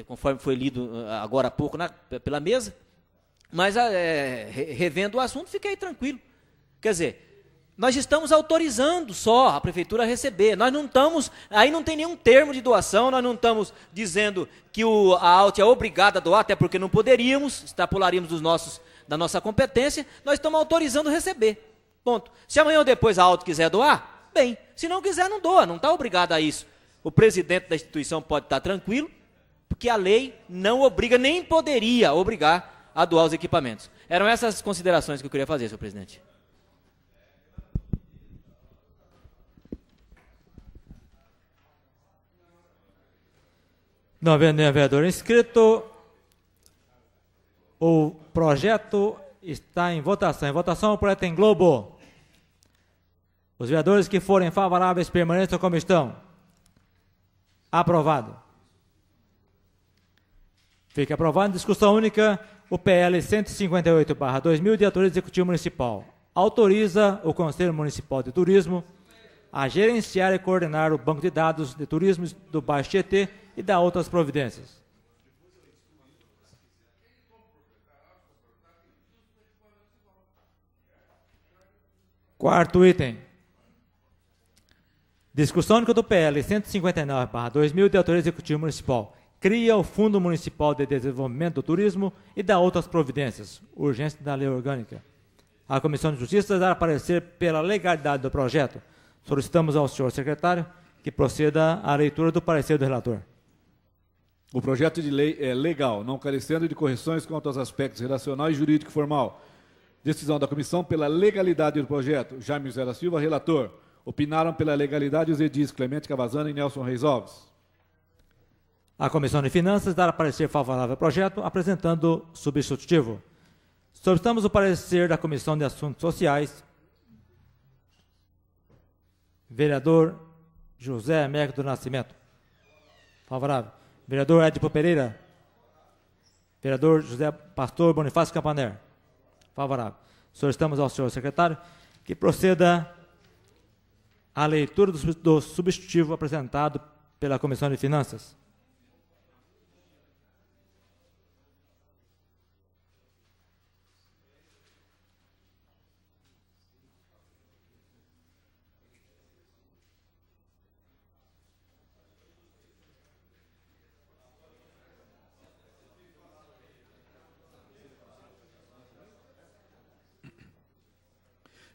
conforme foi lido agora há pouco pela mesa. Mas, revendo o assunto, fiquei tranquilo. Quer dizer, nós estamos autorizando só a prefeitura a receber. Nós não estamos, aí não tem nenhum termo de doação, nós não estamos dizendo que a ALT é obrigada a doar, até porque não poderíamos, extrapolaríamos da nossa competência, nós estamos autorizando receber. Ponto. Se amanhã ou depois a ALT quiser doar, bem. Se não quiser, não doa, não está obrigado a isso. O presidente da instituição pode estar tranquilo, porque a lei não obriga, nem poderia obrigar a doar os equipamentos. Eram essas considerações que eu queria fazer, senhor presidente. Não havendo nenhum vereador inscrito, o projeto está em votação. Em votação, o projeto em globo. Os vereadores que forem favoráveis permaneçam como estão. Aprovado. Fica aprovado em discussão única o PL 158/2000, de autoria do Executivo Municipal. Autoriza o Conselho Municipal de Turismo a gerenciar e coordenar o banco de dados de turismo do Baixo Tietê e dar outras providências. Quarto item. Discussão única do PL 159/2000, de autoria do Executivo Municipal. Cria o Fundo Municipal de Desenvolvimento do Turismo e dá outras providências. Urgência da lei orgânica. A Comissão de Justiça dará parecer pela legalidade do projeto. Solicitamos ao senhor secretário que proceda à leitura do parecer do relator. O projeto de lei é legal, não carecendo de correções quanto aos aspectos relacionais, jurídico e formal. Decisão da comissão pela legalidade do projeto. Jaime José da Silva, relator. Opinaram pela legalidade os edis Clemente Cavazana e Nelson Reis Alves. A Comissão de Finanças dará parecer favorável ao projeto, apresentando substitutivo. Solicitamos o parecer da Comissão de Assuntos Sociais. Vereador José Américo do Nascimento. Favorável. Vereador Edipo Pereira. Vereador José Pastor Bonifácio Campaner. Favorável. Solicitamos ao senhor secretário que proceda à leitura do substitutivo apresentado pela Comissão de Finanças.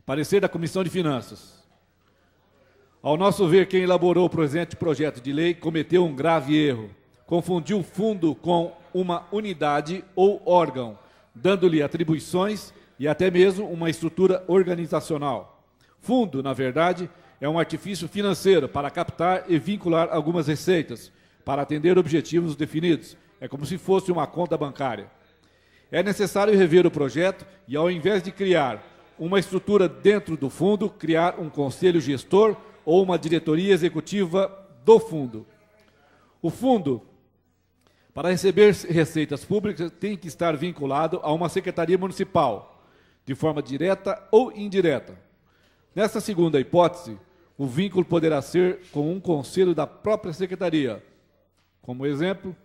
Parecer da Comissão de Finanças. Ao nosso ver, quem elaborou o presente projeto de lei cometeu um grave erro. Confundiu o fundo com uma unidade ou órgão, dando-lhe atribuições e até mesmo uma estrutura organizacional. Fundo, na verdade, é um artifício financeiro para captar e vincular algumas receitas, para atender objetivos definidos. É como se fosse uma conta bancária. É necessário rever o projeto e, ao invés de criar uma estrutura dentro do fundo, criar um conselho gestor ou uma diretoria executiva do fundo. O fundo, para receber receitas públicas, tem que estar vinculado a uma secretaria municipal, de forma direta ou indireta. Nessa segunda hipótese, O vínculo poderá ser com um conselho da própria secretaria. Como exemplo,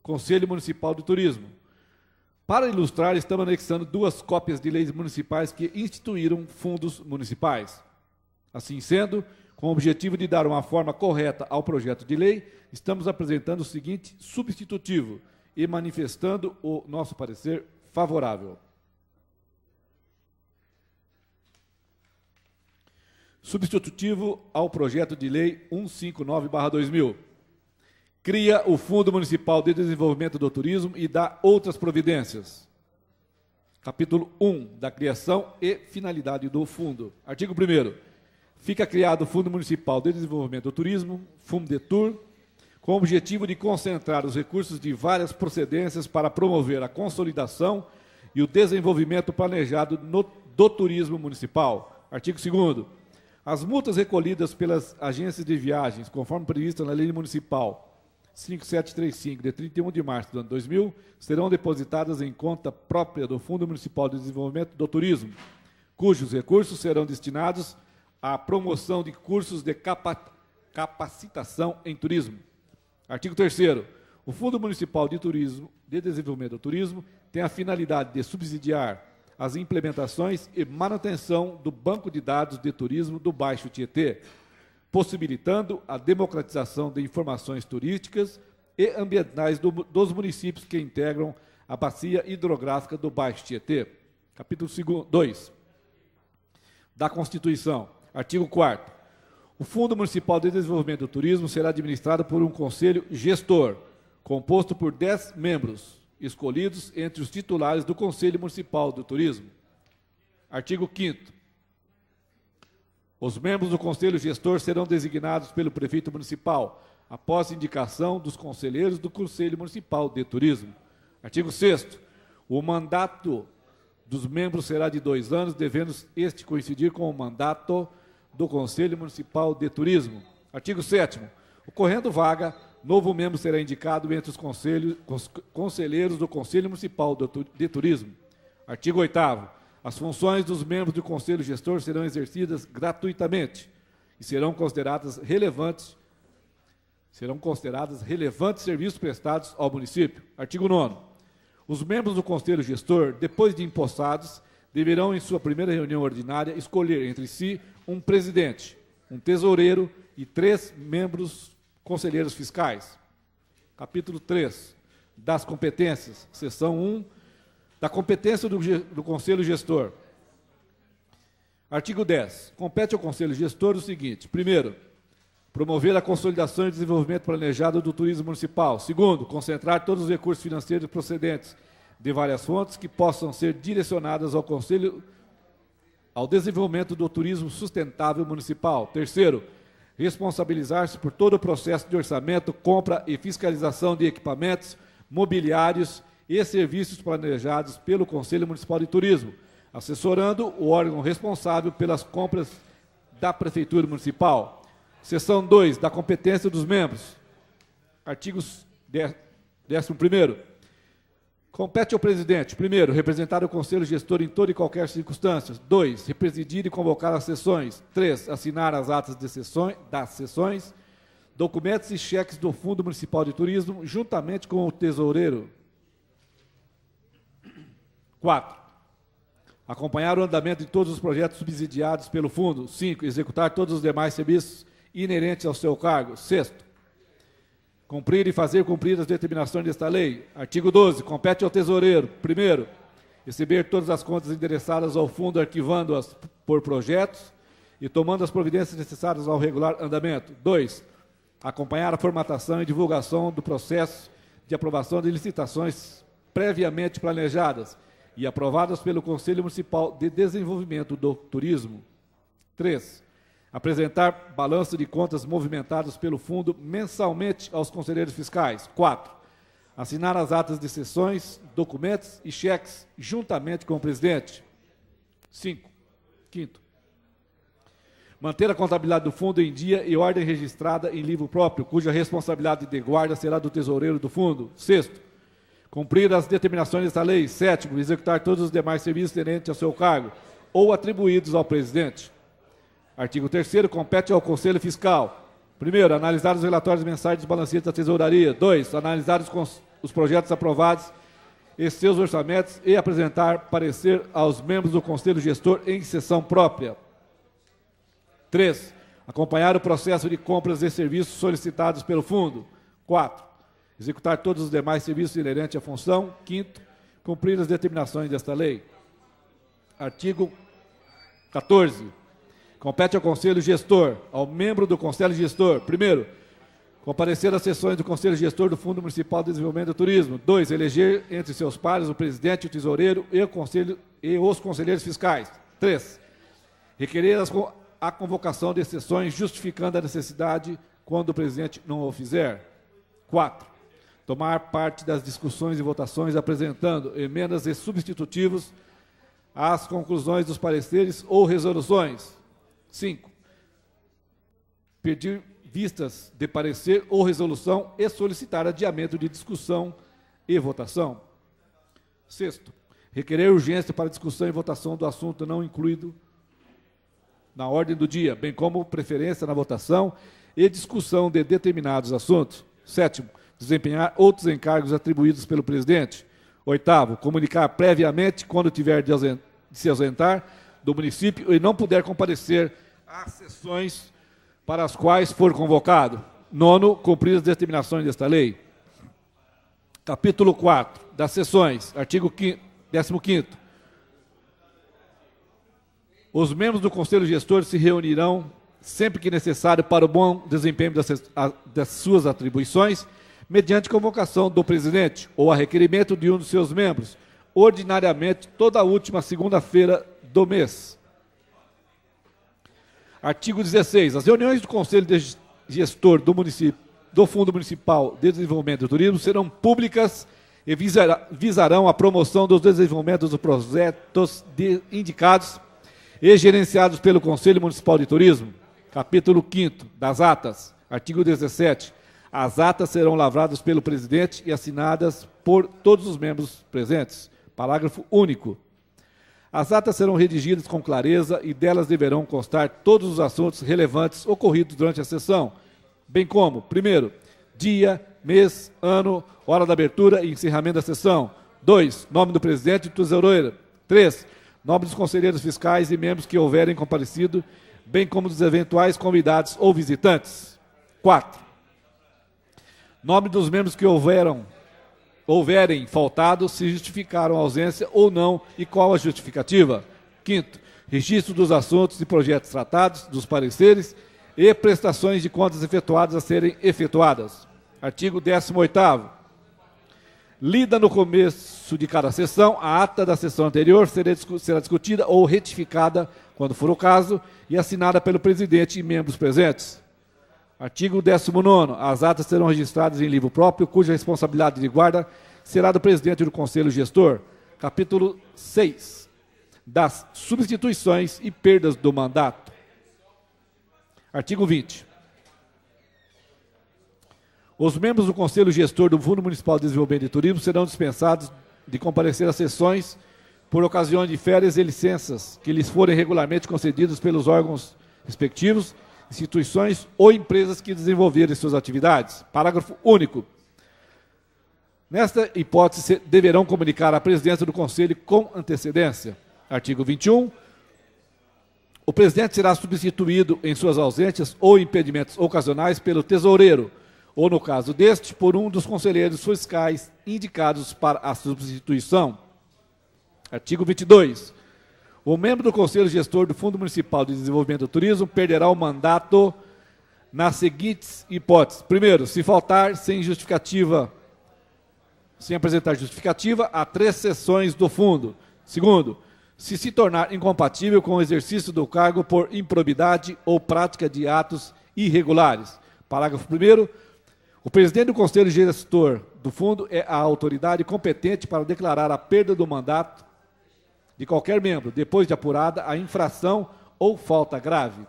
Conselho Municipal de Turismo. Para ilustrar, estamos anexando 2 cópias de leis municipais que instituíram fundos municipais. Assim sendo, com o objetivo de dar uma forma correta ao projeto de lei, estamos apresentando o seguinte substitutivo e manifestando o nosso parecer favorável. Substitutivo ao projeto de lei 159/2000. Cria o Fundo Municipal de Desenvolvimento do Turismo e dá outras providências. Capítulo 1, da criação e finalidade do fundo. Artigo 1º. Fica criado o Fundo Municipal de Desenvolvimento do Turismo, Fundetur, com o objetivo de concentrar os recursos de várias procedências para promover a consolidação e o desenvolvimento planejado do turismo municipal. Artigo 2º. As multas recolhidas pelas agências de viagens, conforme previsto na Lei Municipal 5735, de 31 de março do ano 2000, serão depositadas em conta própria do Fundo Municipal de Desenvolvimento do Turismo, cujos recursos serão destinados à promoção de cursos de capacitação em turismo. Artigo 3º. O Fundo Municipal de Desenvolvimento do Turismo tem a finalidade de subsidiar as implementações e manutenção do Banco de Dados de Turismo do Baixo Tietê, possibilitando a democratização de informações turísticas e ambientais dos municípios que integram a bacia hidrográfica do Baixo Tietê. Capítulo 2 da Constituição. Artigo 4º. O Fundo Municipal de Desenvolvimento do Turismo será administrado por um conselho gestor, composto por 10 membros, escolhidos entre os titulares do Conselho Municipal do Turismo. Artigo 5º. Os membros do Conselho Gestor serão designados pelo prefeito municipal, após indicação dos conselheiros do Conselho Municipal de Turismo. Artigo 6º. O mandato dos membros será de 2 anos, devendo este coincidir com o mandato do Conselho Municipal de Turismo. Artigo 7º. Ocorrendo vaga, novo membro será indicado entre os conselheiros do Conselho Municipal de Turismo. Artigo 8º. As funções dos membros do Conselho Gestor serão exercidas gratuitamente e serão consideradas relevantes serviços prestados ao município. Artigo 9º. Os membros do Conselho Gestor, depois de empossados, deverão, em sua primeira reunião ordinária, escolher entre si um presidente, um tesoureiro e 3 membros conselheiros fiscais. Capítulo 3 das competências, seção 1, da competência do Conselho Gestor. Artigo 10. Compete ao Conselho Gestor o seguinte: primeiro, promover a consolidação e desenvolvimento planejado do turismo municipal. Segundo, concentrar todos os recursos financeiros procedentes de várias fontes que possam ser direcionadas ao Conselho ao desenvolvimento do turismo sustentável municipal. Terceiro, responsabilizar-se por todo o processo de orçamento, compra e fiscalização de equipamentos, mobiliários e serviços planejados pelo Conselho Municipal de Turismo, assessorando o órgão responsável pelas compras da Prefeitura Municipal. Seção 2, da competência dos membros. Artigos 11º. Compete ao presidente, primeiro, representar o Conselho Gestor em toda e qualquer circunstância. 2, represidir e convocar as sessões. 3, assinar as atas das sessões, documentos e cheques do Fundo Municipal de Turismo, juntamente com o tesoureiro. 4, acompanhar o andamento de todos os projetos subsidiados pelo Fundo. 5, executar todos os demais serviços inerentes ao seu cargo. 6, cumprir e fazer cumprir as determinações desta lei. Artigo 12. Compete ao tesoureiro, primeiro, receber todas as contas endereçadas ao fundo, arquivando-as por projetos e tomando as providências necessárias ao regular andamento. 2. Acompanhar a formatação e divulgação do processo de aprovação de licitações previamente planejadas e aprovadas pelo Conselho Municipal de Desenvolvimento do Turismo. 3. Apresentar balanço de contas movimentados pelo fundo mensalmente aos conselheiros fiscais. 4. Assinar as atas de sessões, documentos e cheques juntamente com o presidente. 5. Quinto. Manter a contabilidade do fundo em dia e ordem registrada em livro próprio, cuja responsabilidade de guarda será do tesoureiro do fundo. 6. Cumprir as determinações desta lei. 7. Executar todos os demais serviços inerentes ao seu cargo ou atribuídos ao presidente. Artigo 3º, compete ao Conselho Fiscal: primeiro, analisar os relatórios mensais dos balancetes da Tesouraria. 2, analisar os projetos aprovados e seus orçamentos e apresentar parecer aos membros do Conselho Gestor em sessão própria. 3, acompanhar o processo de compras e serviços solicitados pelo Fundo. 4, executar todos os demais serviços inerentes à função. 5º, cumprir as determinações desta lei. Artigo 14. Compete ao Conselho Gestor, ao membro do Conselho Gestor: primeiro, comparecer às sessões do Conselho Gestor do Fundo Municipal de Desenvolvimento do Turismo. 2, eleger entre seus pares o presidente, o tesoureiro e os conselheiros fiscais. 3, requerer a convocação de sessões justificando a necessidade quando o presidente não o fizer. 4, tomar parte das discussões e votações apresentando emendas e substitutivos às conclusões dos pareceres ou resoluções. 5, pedir vistas de parecer ou resolução e solicitar adiamento de discussão e votação. 6, requerer urgência para discussão e votação do assunto não incluído na ordem do dia, bem como preferência na votação e discussão de determinados assuntos. 7, desempenhar outros encargos atribuídos pelo presidente. 8, comunicar previamente, quando tiver de se ausentar do município e não puder comparecer às sessões para as quais for convocado. 9, cumprir as determinações desta lei. Capítulo 4, das sessões. Artigo 15º. Os membros do Conselho Gestor se reunirão sempre que necessário para o bom desempenho das suas atribuições, mediante convocação do presidente ou a requerimento de um dos seus membros, ordinariamente toda a última segunda-feira do mês. Artigo 16. As reuniões do Conselho Gestor do Fundo Municipal de Desenvolvimento do Turismo serão públicas e visarão a promoção do desenvolvimento dos projetos indicados e gerenciados pelo Conselho Municipal de Turismo. Capítulo 5º, das atas. Artigo 17. As atas serão lavradas pelo presidente e assinadas por todos os membros presentes. Parágrafo único. As atas serão redigidas com clareza e delas deverão constar todos os assuntos relevantes ocorridos durante a sessão, bem como, primeiro, dia, mês, ano, hora da abertura e encerramento da sessão. 2, nome do presidente e tesoureiro. 3, nome dos conselheiros fiscais e membros que houverem comparecido, bem como dos eventuais convidados ou visitantes. 4, nome dos membros que houverem faltado, se justificaram a ausência ou não e qual a justificativa. 5, registro dos assuntos e projetos tratados, dos pareceres e prestações de contas efetuadas a serem efetuadas. Artigo 18º. Lida no começo de cada sessão, a ata da sessão anterior será discutida ou retificada, quando for o caso, e assinada pelo presidente e membros presentes. Artigo 19º. As atas serão registradas em livro próprio, cuja responsabilidade de guarda será do presidente do Conselho Gestor. Capítulo 6. Das substituições e perdas do mandato. Artigo 20. Os membros do Conselho Gestor do Fundo Municipal de Desenvolvimento e Turismo serão dispensados de comparecer às sessões por ocasião de férias e licenças que lhes forem regularmente concedidas pelos órgãos respectivos, instituições ou empresas que desenvolverem suas atividades. Parágrafo único. Nesta hipótese, deverão comunicar à presidência do Conselho com antecedência. Artigo 21. O presidente será substituído em suas ausências ou impedimentos ocasionais pelo tesoureiro, ou, no caso deste, por um dos conselheiros fiscais indicados para a substituição. Artigo 22. O membro do Conselho Gestor do Fundo Municipal de Desenvolvimento do Turismo perderá o mandato nas seguintes hipóteses. Primeiro, se faltar sem apresentar justificativa, a 3 sessões do fundo. Segundo, se tornar incompatível com o exercício do cargo por improbidade ou prática de atos irregulares. Parágrafo 1º. O presidente do Conselho Gestor do Fundo é a autoridade competente para declarar a perda do mandato de qualquer membro, depois de apurada a infração ou falta grave.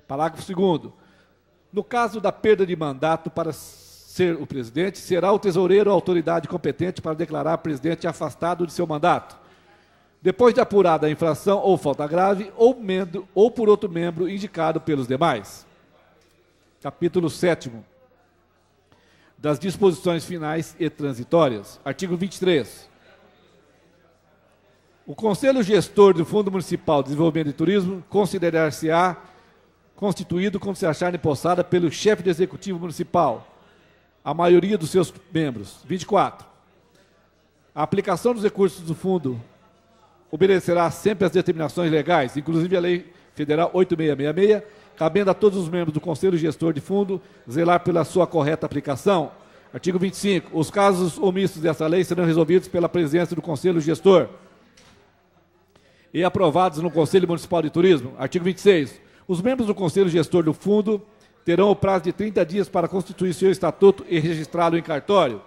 Parágrafo 2º. No caso da perda de mandato para ser o presidente, será o tesoureiro a autoridade competente para declarar o presidente afastado de seu mandato. depois de apurada a infração ou falta grave, ou por outro membro indicado pelos demais. Capítulo 7º. Das disposições finais e transitórias. Artigo 23. O Conselho Gestor do Fundo Municipal de Desenvolvimento e Turismo considerar-se-á constituído quando se achar empossada pelo chefe do Executivo Municipal, a maioria dos seus membros. 24. A aplicação dos recursos do fundo obedecerá sempre às determinações legais, inclusive a Lei Federal 8666, cabendo a todos os membros do Conselho Gestor de Fundo zelar pela sua correta aplicação. Artigo 25. Os casos omissos dessa lei serão resolvidos pela presença do Conselho Gestor e aprovados no Conselho Municipal de Turismo. Artigo 26. Os membros do Conselho Gestor do Fundo terão o prazo de 30 dias para constituir seu estatuto e registrá-lo em cartório.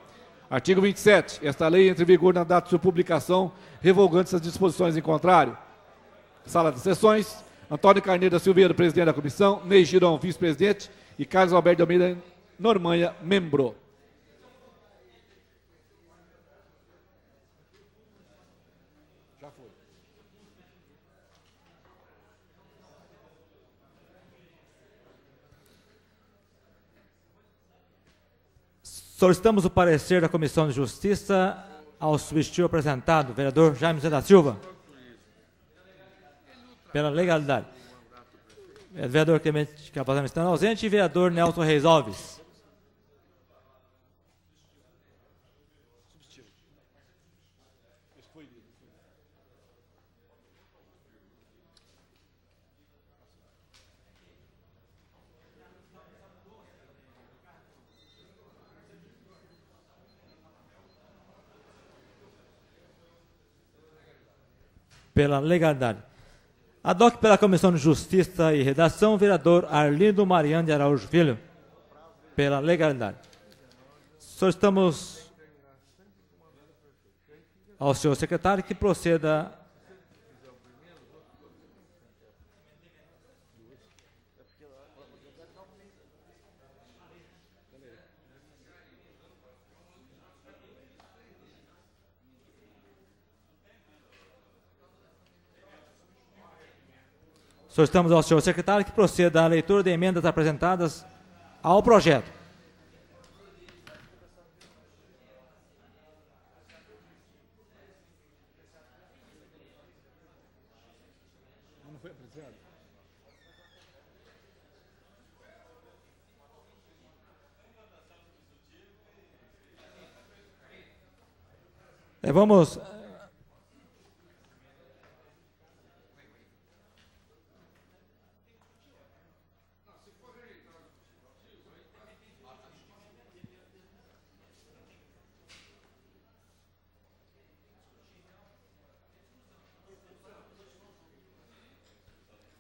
Artigo 27. Esta lei entra em vigor na data de sua publicação, revogando essas disposições em contrário. Sala de Sessões. Antônio Carneiro da Silveira, presidente da comissão. Ney Giron, vice-presidente. E Carlos Alberto de Almeida Normanha, membro. Já foi. Solicitamos o parecer da Comissão de Justiça ao substitutivo apresentado, vereador Jaime José da Silva. Pela legalidade. Vereador Clemente Cavazano está ausente e vereador Nelson Reis Alves. Pela legalidade. Adoque pela Comissão de Justiça e Redação, vereador Arlindo Mariano de Araújo Filho. Pela legalidade. Solicitamos ao senhor secretário que proceda Solicitamos ao senhor secretário que proceda à leitura de emendas apresentadas ao projeto. Não foi apreciado? Vamos...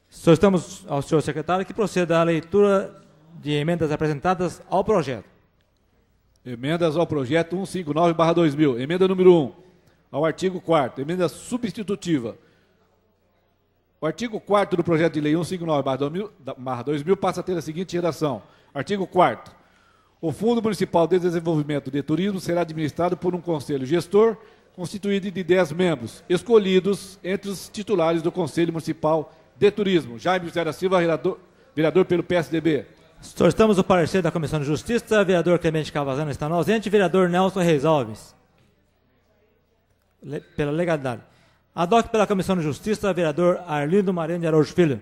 Solicitamos ao senhor secretário que proceda à leitura de emendas apresentadas ao projeto. Emendas ao projeto 159/2000. Emenda número 1. Ao artigo 4º. Emenda substitutiva. O artigo 4º do projeto de lei 159/2000 passa a ter a seguinte redação. Artigo 4º. O Fundo Municipal de Desenvolvimento de Turismo será administrado por um conselho gestor constituído de 10 membros, escolhidos entre os titulares do Conselho Municipal de Turismo. Jaime José da Silva, vereador pelo PSDB. Solicitamos o parecer da Comissão de Justiça, vereador Clemente Cavazano está ausente, vereador Nelson Reis Alves. Pela legalidade. Adoque pela Comissão de Justiça, vereador Arlindo Mariano de Araújo Filho.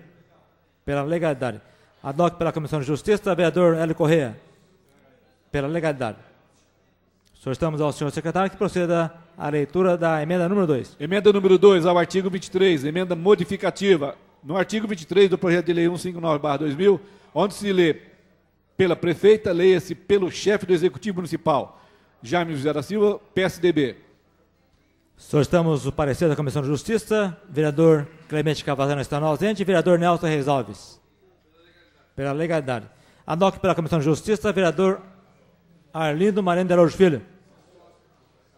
Pela legalidade. Adoque pela Comissão de Justiça, vereador Hélio Corrêa. Pela legalidade. Solicitamos ao senhor secretário que proceda à leitura da emenda número 2. Emenda número 2 ao artigo 23, emenda modificativa. No artigo 23 do projeto de lei 159/2000, onde se lê pela prefeita, leia-se pelo chefe do Executivo Municipal, Jaime José da Silva, PSDB. Solicitamos o parecer da Comissão de Justiça, vereador Clemente Cavazano está ausente, vereador Nelson Reis Alves. Pela legalidade. Adoque pela Comissão de Justiça, vereador Arlindo Mariano de Araújo Filho.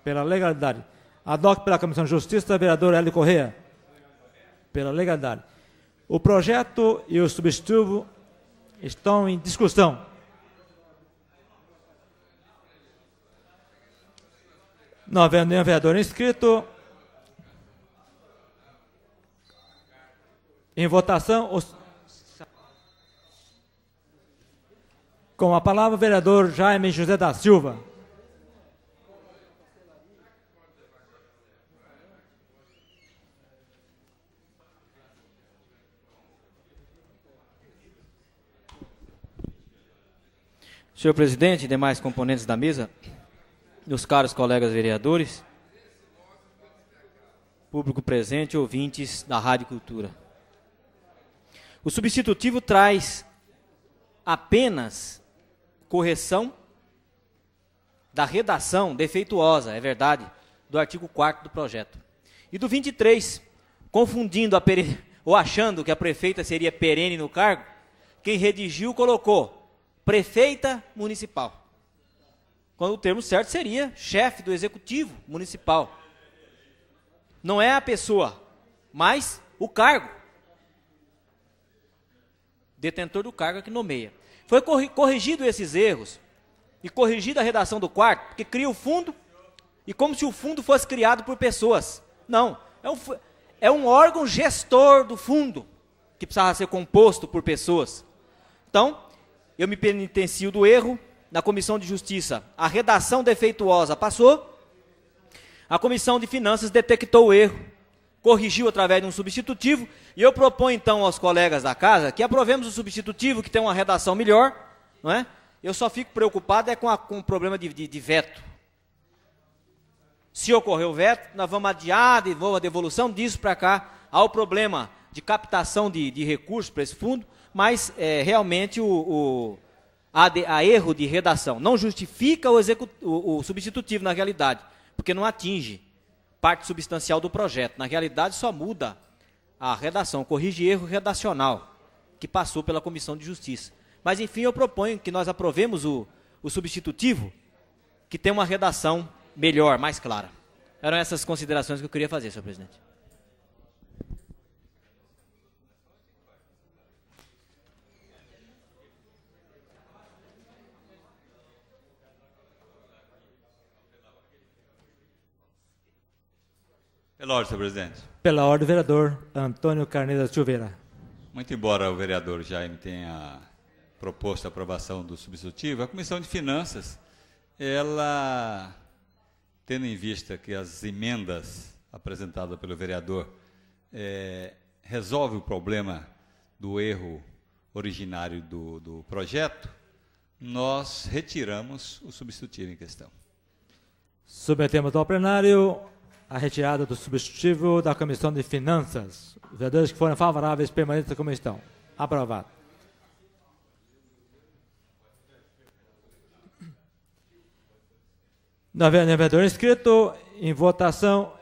Pela legalidade. Adoque pela Comissão de Justiça, vereador Hélio Corrêa. Pela legalidade. O projeto e o substitutivo estão em discussão. Não havendo nenhum vereador inscrito, Em votação, com a palavra o vereador Jaime José da Silva. Senhor presidente e demais componentes da mesa, meus caros colegas vereadores, público presente, ouvintes da Rádio Cultura. O substitutivo traz apenas correção da redação defeituosa, é verdade, do artigo 4º do projeto. E do 23, confundindo ou achando que a prefeita seria perene no cargo, quem redigiu colocou prefeita municipal, quando o termo certo seria chefe do executivo municipal. Não é a pessoa, mas o cargo. Detentor do cargo é que nomeia. Foi corrigido esses erros e corrigida a redação do quarto, porque cria o fundo e como se o fundo fosse criado por pessoas. Não, é um órgão gestor do fundo que precisava ser composto por pessoas. Então, eu me penitencio do erro. Na Comissão de Justiça, a redação defeituosa passou. A Comissão de Finanças detectou o erro, corrigiu através de um substitutivo, e eu proponho então aos colegas da casa que aprovemos o substitutivo, que tem uma redação melhor, não é? Eu só fico preocupado com o problema de veto. Se ocorrer o veto, nós vamos adiar a devolução disso para cá. Há o problema de captação de recursos para esse fundo, mas realmente há erro de redação. Não justifica o substitutivo na realidade, porque não atinge parte substancial do projeto. Na realidade, só muda a redação, corrige erro redacional que passou pela Comissão de Justiça. Mas, enfim, eu proponho que nós aprovemos o substitutivo, que tem uma redação melhor, mais clara. Eram essas considerações que eu queria fazer, senhor presidente. Pela ordem, senhor presidente. Pela ordem, vereador Antônio Carneiro da Silveira. Muito embora o vereador Jaime tenha proposto a aprovação do substitutivo, a Comissão de Finanças, ela, tendo em vista que as emendas apresentadas pelo vereador resolve o problema do erro originário do projeto, nós retiramos o substitutivo em questão. Submetemos ao plenário a retirada do substitutivo da Comissão de Finanças. Os vereadores que forem favoráveis permaneçam como estão. Aprovado. Não havendo vereador inscrito, em votação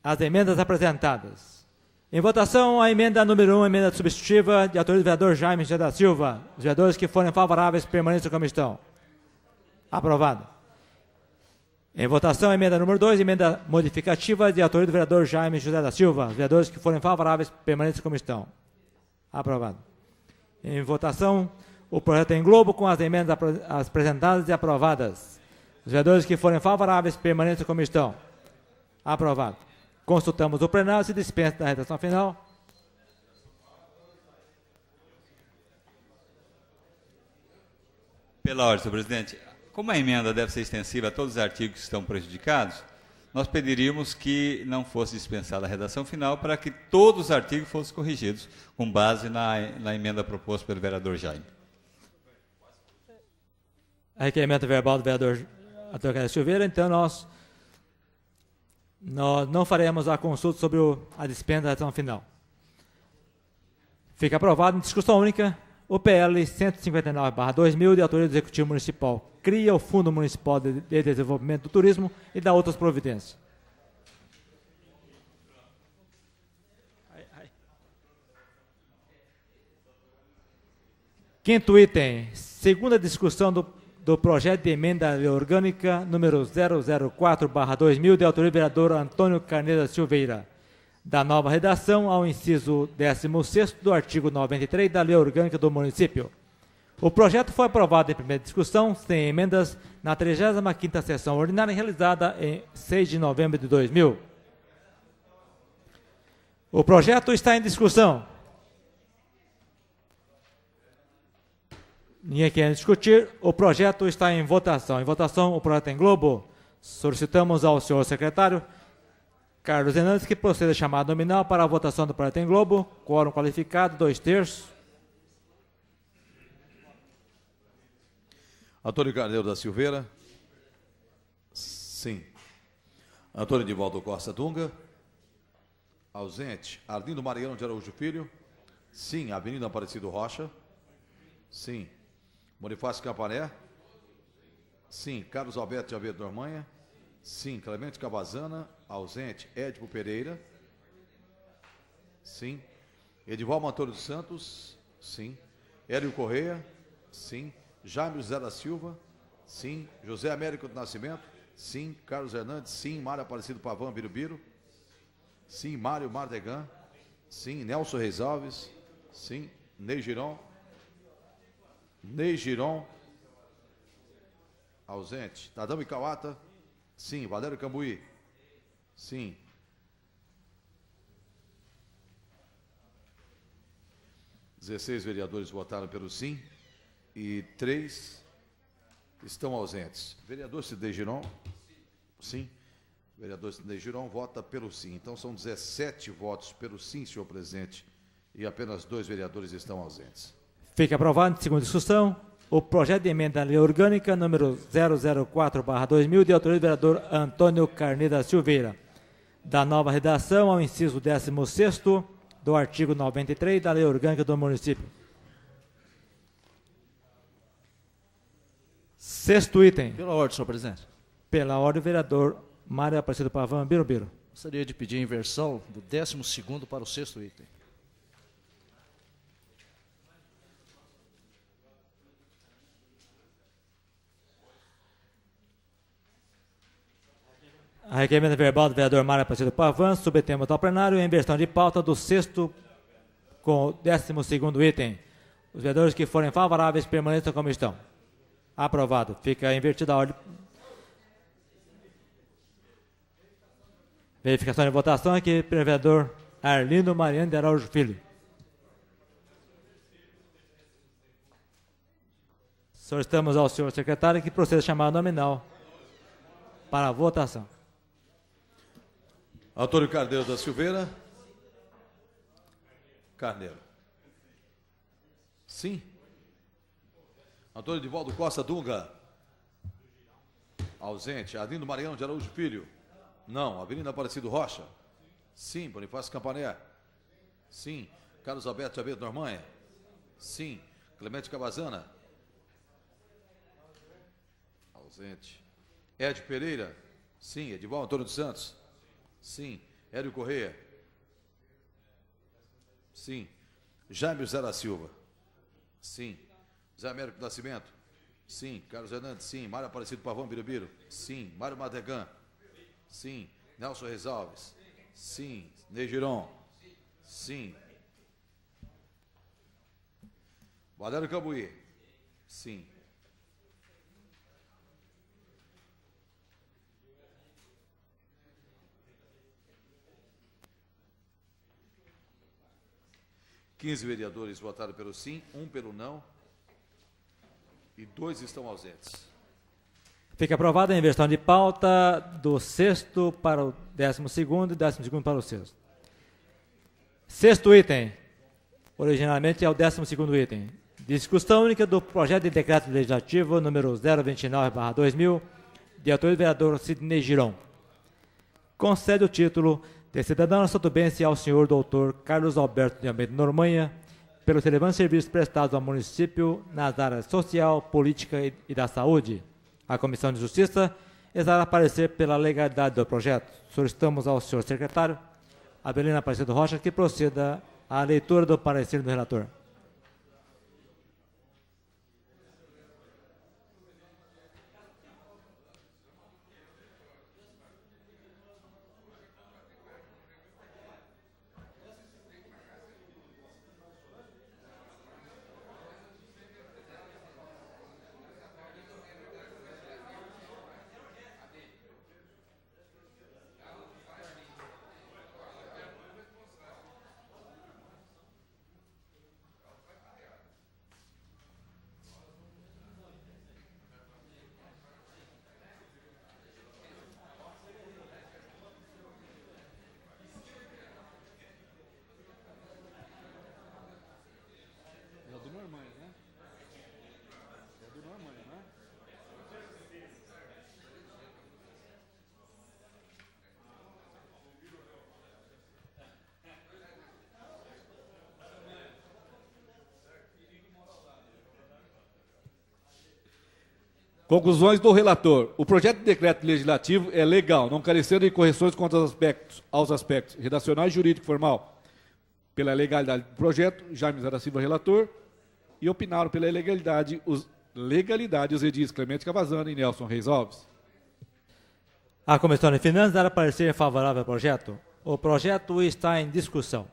as emendas apresentadas. Em votação, a emenda número 1, emenda substitutiva, de autoria do vereador Jaime José da Silva. Os vereadores que forem favoráveis permaneçam como estão. Aprovado. Em votação, a emenda número 2, emenda modificativa, de autoria do vereador Jaime José da Silva. Os vereadores que forem favoráveis permaneçam como estão. Aprovado. Em votação, o projeto em globo com as emendas apresentadas e aprovadas. Os vereadores que forem favoráveis permaneçam como estão. Aprovado. Consultamos o plenário, se dispensa da redação final. Pela ordem, senhor presidente. Como a emenda deve ser extensiva a todos os artigos que estão prejudicados, nós pediríamos que não fosse dispensada a redação final para que todos os artigos fossem corrigidos com base na emenda proposta pelo vereador Jaime. Requerimento verbal do vereador Antônio Carneiro Silveira, então nós não faremos a consulta sobre a dispensa da redação final. Fica aprovado em discussão única o PL 159/2000, de autoria do Executivo Municipal. Cria o Fundo Municipal de Desenvolvimento do Turismo e dá outras providências. Quinto item, segunda discussão do projeto de emenda orgânica número 004/2000, de autoria do vereador Antônio Carneiro da Silveira, da nova redação ao inciso 16º do artigo 93 da Lei Orgânica do Município. O projeto foi aprovado em primeira discussão, sem emendas, na 35ª sessão ordinária realizada em 6 de novembro de 2000. O projeto está em discussão. Ninguém quer discutir. O projeto está em votação. Em votação, o projeto em globo. Solicitamos ao senhor secretário Carlos Hernandes que proceda a chamada nominal para a votação do projeto em globo. Quórum qualificado, 2/3. Antônio Carneiro da Silveira. Sim. Antônio Edivaldo Costa Dunga. Ausente. Arlindo Mariano de Araújo Filho. Sim. Avenida Aparecido Rocha. Sim. Bonifácio Campané. Sim. Carlos Alberto de Aveiro Normanha. Sim. Clemente Cabazana. Ausente. Édipo Pereira. Sim. Edivaldo Antônio dos Santos. Sim. Hélio Correia. Sim. Jaime José da Silva. Sim. José Américo do Nascimento. Sim. Carlos Hernandes. Sim. Mário Aparecido Pavão Birubiru. Sim. Mário Mardegan. Sim. Nelson Reis Alves. Sim. Ney Giron. Ney Giron. Ausente. Tadamo Kawata. Sim. Valério Cambuí. Sim. Dezesseis vereadores votaram pelo sim e 3 estão ausentes. Vereador Sidnei Giron. Sim. Vereador Sidnei Giron vota pelo sim. Então são 17 votos pelo sim, senhor presidente, e apenas 2 vereadores estão ausentes. Fica aprovado, em segunda discussão, o projeto de emenda à lei orgânica número 004/2000, de autoria do vereador Antônio Carneiro da Silveira, da nova redação ao inciso 16º do artigo 93 da lei orgânica do município. Sexto item. Pela ordem, senhor presidente. Pela ordem, o vereador Mário Aparecido Pavão Birubiru. Gostaria de pedir a inversão do 12º para o 6º item. A requerimento verbal do vereador Mário Aparecido Pavão, submetemos ao plenário em inversão de pauta do 6º com o 12º item. Os vereadores que forem favoráveis permaneçam como estão. Aprovado. Fica invertida a ordem. Verificação de votação aqui pelo vereador Arlindo Mariano de Araújo Filho. Solicitamos ao senhor secretário que proceda a chamada nominal para a votação. Antônio Carneiro da Silveira. Carneiro. Sim. Antônio Edivaldo Costa Dunga. Ausente. Arlindo Mariano de Araújo Filho. Não. Avenida Aparecido Rocha. Sim. Bonifácio Campané. Sim. Carlos Alberto de Aveiro Normanha. Sim. Clemente Cabazana. Ausente. Ed Pereira. Sim. Edivaldo Antônio dos Santos. Sim. Hélio Correia. Sim. Jaime José da Silva. Sim. Zé Américo do Nascimento. Sim. Carlos Hernandes. Sim. Mário Aparecido Pavão Birubiru. Sim. Mário Mardegan. Sim. Nelson Reis Alves. Sim. Ney Giron. Sim. Valério Cambuí. Sim. Quinze vereadores votaram pelo sim, 1 pelo não e 2 estão ausentes. Fica aprovada a inversão de pauta do 6º para o 12º e 12º para o 6º. Sexto item. Originalmente é o 12º item. Discussão única do projeto de decreto legislativo número 029/2000, de autoria do vereador Sidnei Giron. Concede o título de cidadão santubense ao senhor doutor Carlos Alberto de Almeida Normanha, pelos relevantes serviços prestados ao município nas áreas social, política e da saúde. A Comissão de Justiça exala parecer pela legalidade do projeto. Solicitamos ao senhor secretário, Abelina Aparecido Rocha, que proceda à leitura do parecer do relator. Conclusões do relator. O projeto de decreto legislativo é legal, não carecendo de correções quanto aos aspectos redacional, jurídico e formal. Pela legalidade do projeto, Jaime Zé da Silva, relator, e opinaram pela legalidade os edis Clemente Cavazana e Nelson Reis Alves. A Comissão de Finanças dará parecer favorável ao projeto. O projeto está em discussão.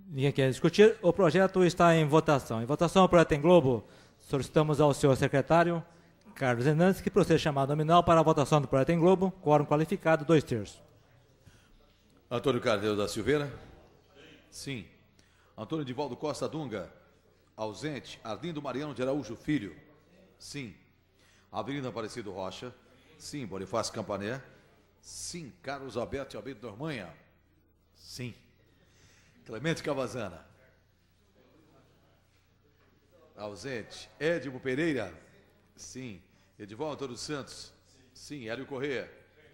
Ninguém quer discutir. O projeto está em votação. Em votação, o projeto em globo. Solicitamos ao senhor secretário, Carlos Hernandes, que proceda chamado nominal para a votação do projeto em globo. Quórum qualificado, 2/3. Antônio Carneiro da Silveira? Sim. Antônio Divaldo Costa Dunga? Ausente. Arlindo Mariano de Araújo Filho? Sim. Avenida Aparecido Rocha? Sim. Bonifácio Campané? Sim. Carlos Alberto Almeida Normanha? Sim. Clemente Cavazana? Ausente. Édimo Pereira? Sim. Edivaldo Antônio Santos? Sim. Hélio Corrêa?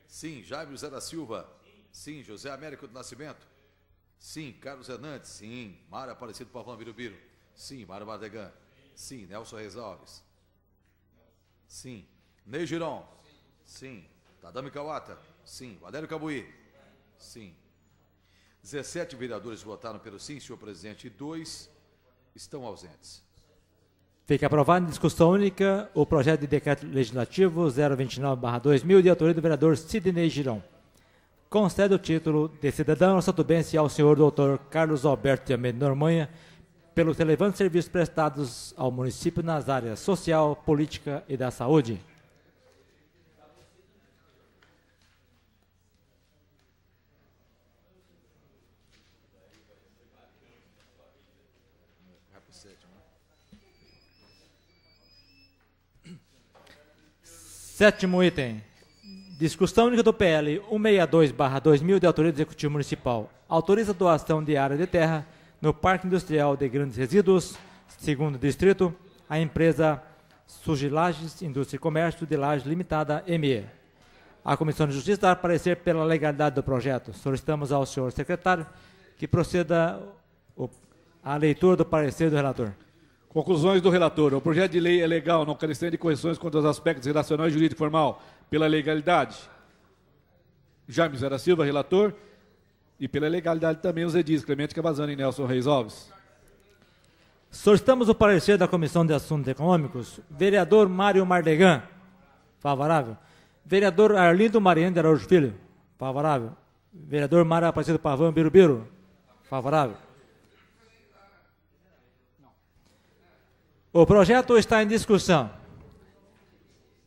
Sim. Jaime José da Silva? Sim. José Américo do Nascimento? Sim. Carlos Hernandes? Sim. Mário Aparecido Pavão Birubiru? Sim. Mário Mardegan? Sim. Nelson Reis Alves? Sim. Ney Giron? Sim. Tadami Kawata? Sim. Valério Cabuí? Sim. 17 vereadores votaram pelo sim, senhor presidente, e 2 estão ausentes. Fica aprovado em discussão única o projeto de decreto legislativo 029/2000, de autoria do vereador Sidney Giron. Concede o título de cidadão santubense ao senhor doutor Carlos Alberto de Almeida Normanha pelos relevantes serviços prestados ao município nas áreas social, política e da saúde. Sétimo item. Discussão única do PL 162/2000, de autoria do Executivo Municipal. Autoriza a doação de área de terra no Parque Industrial de Grandes Resíduos, segundo distrito, à empresa Sugilages Indústria e Comércio de Lages Limitada, ME. A Comissão de Justiça dará parecer pela legalidade do projeto. Solicitamos ao senhor secretário que proceda à leitura do parecer do relator. Conclusões do relator. O projeto de lei é legal, não carecendo de correções quanto aos aspectos relacionais, jurídico e formal. Pela legalidade, Jaime Zé da Silva, relator, e pela legalidade também os edis Clemente Cavazana e Nelson Reis Alves. Solicitamos o parecer da Comissão de Assuntos Econômicos. Vereador Mário Mardegan, favorável. Vereador Arlindo Mariano de Araújo Filho, favorável. Vereador Mário Aparecido Pavão Birubiru, favorável. O projeto está em discussão.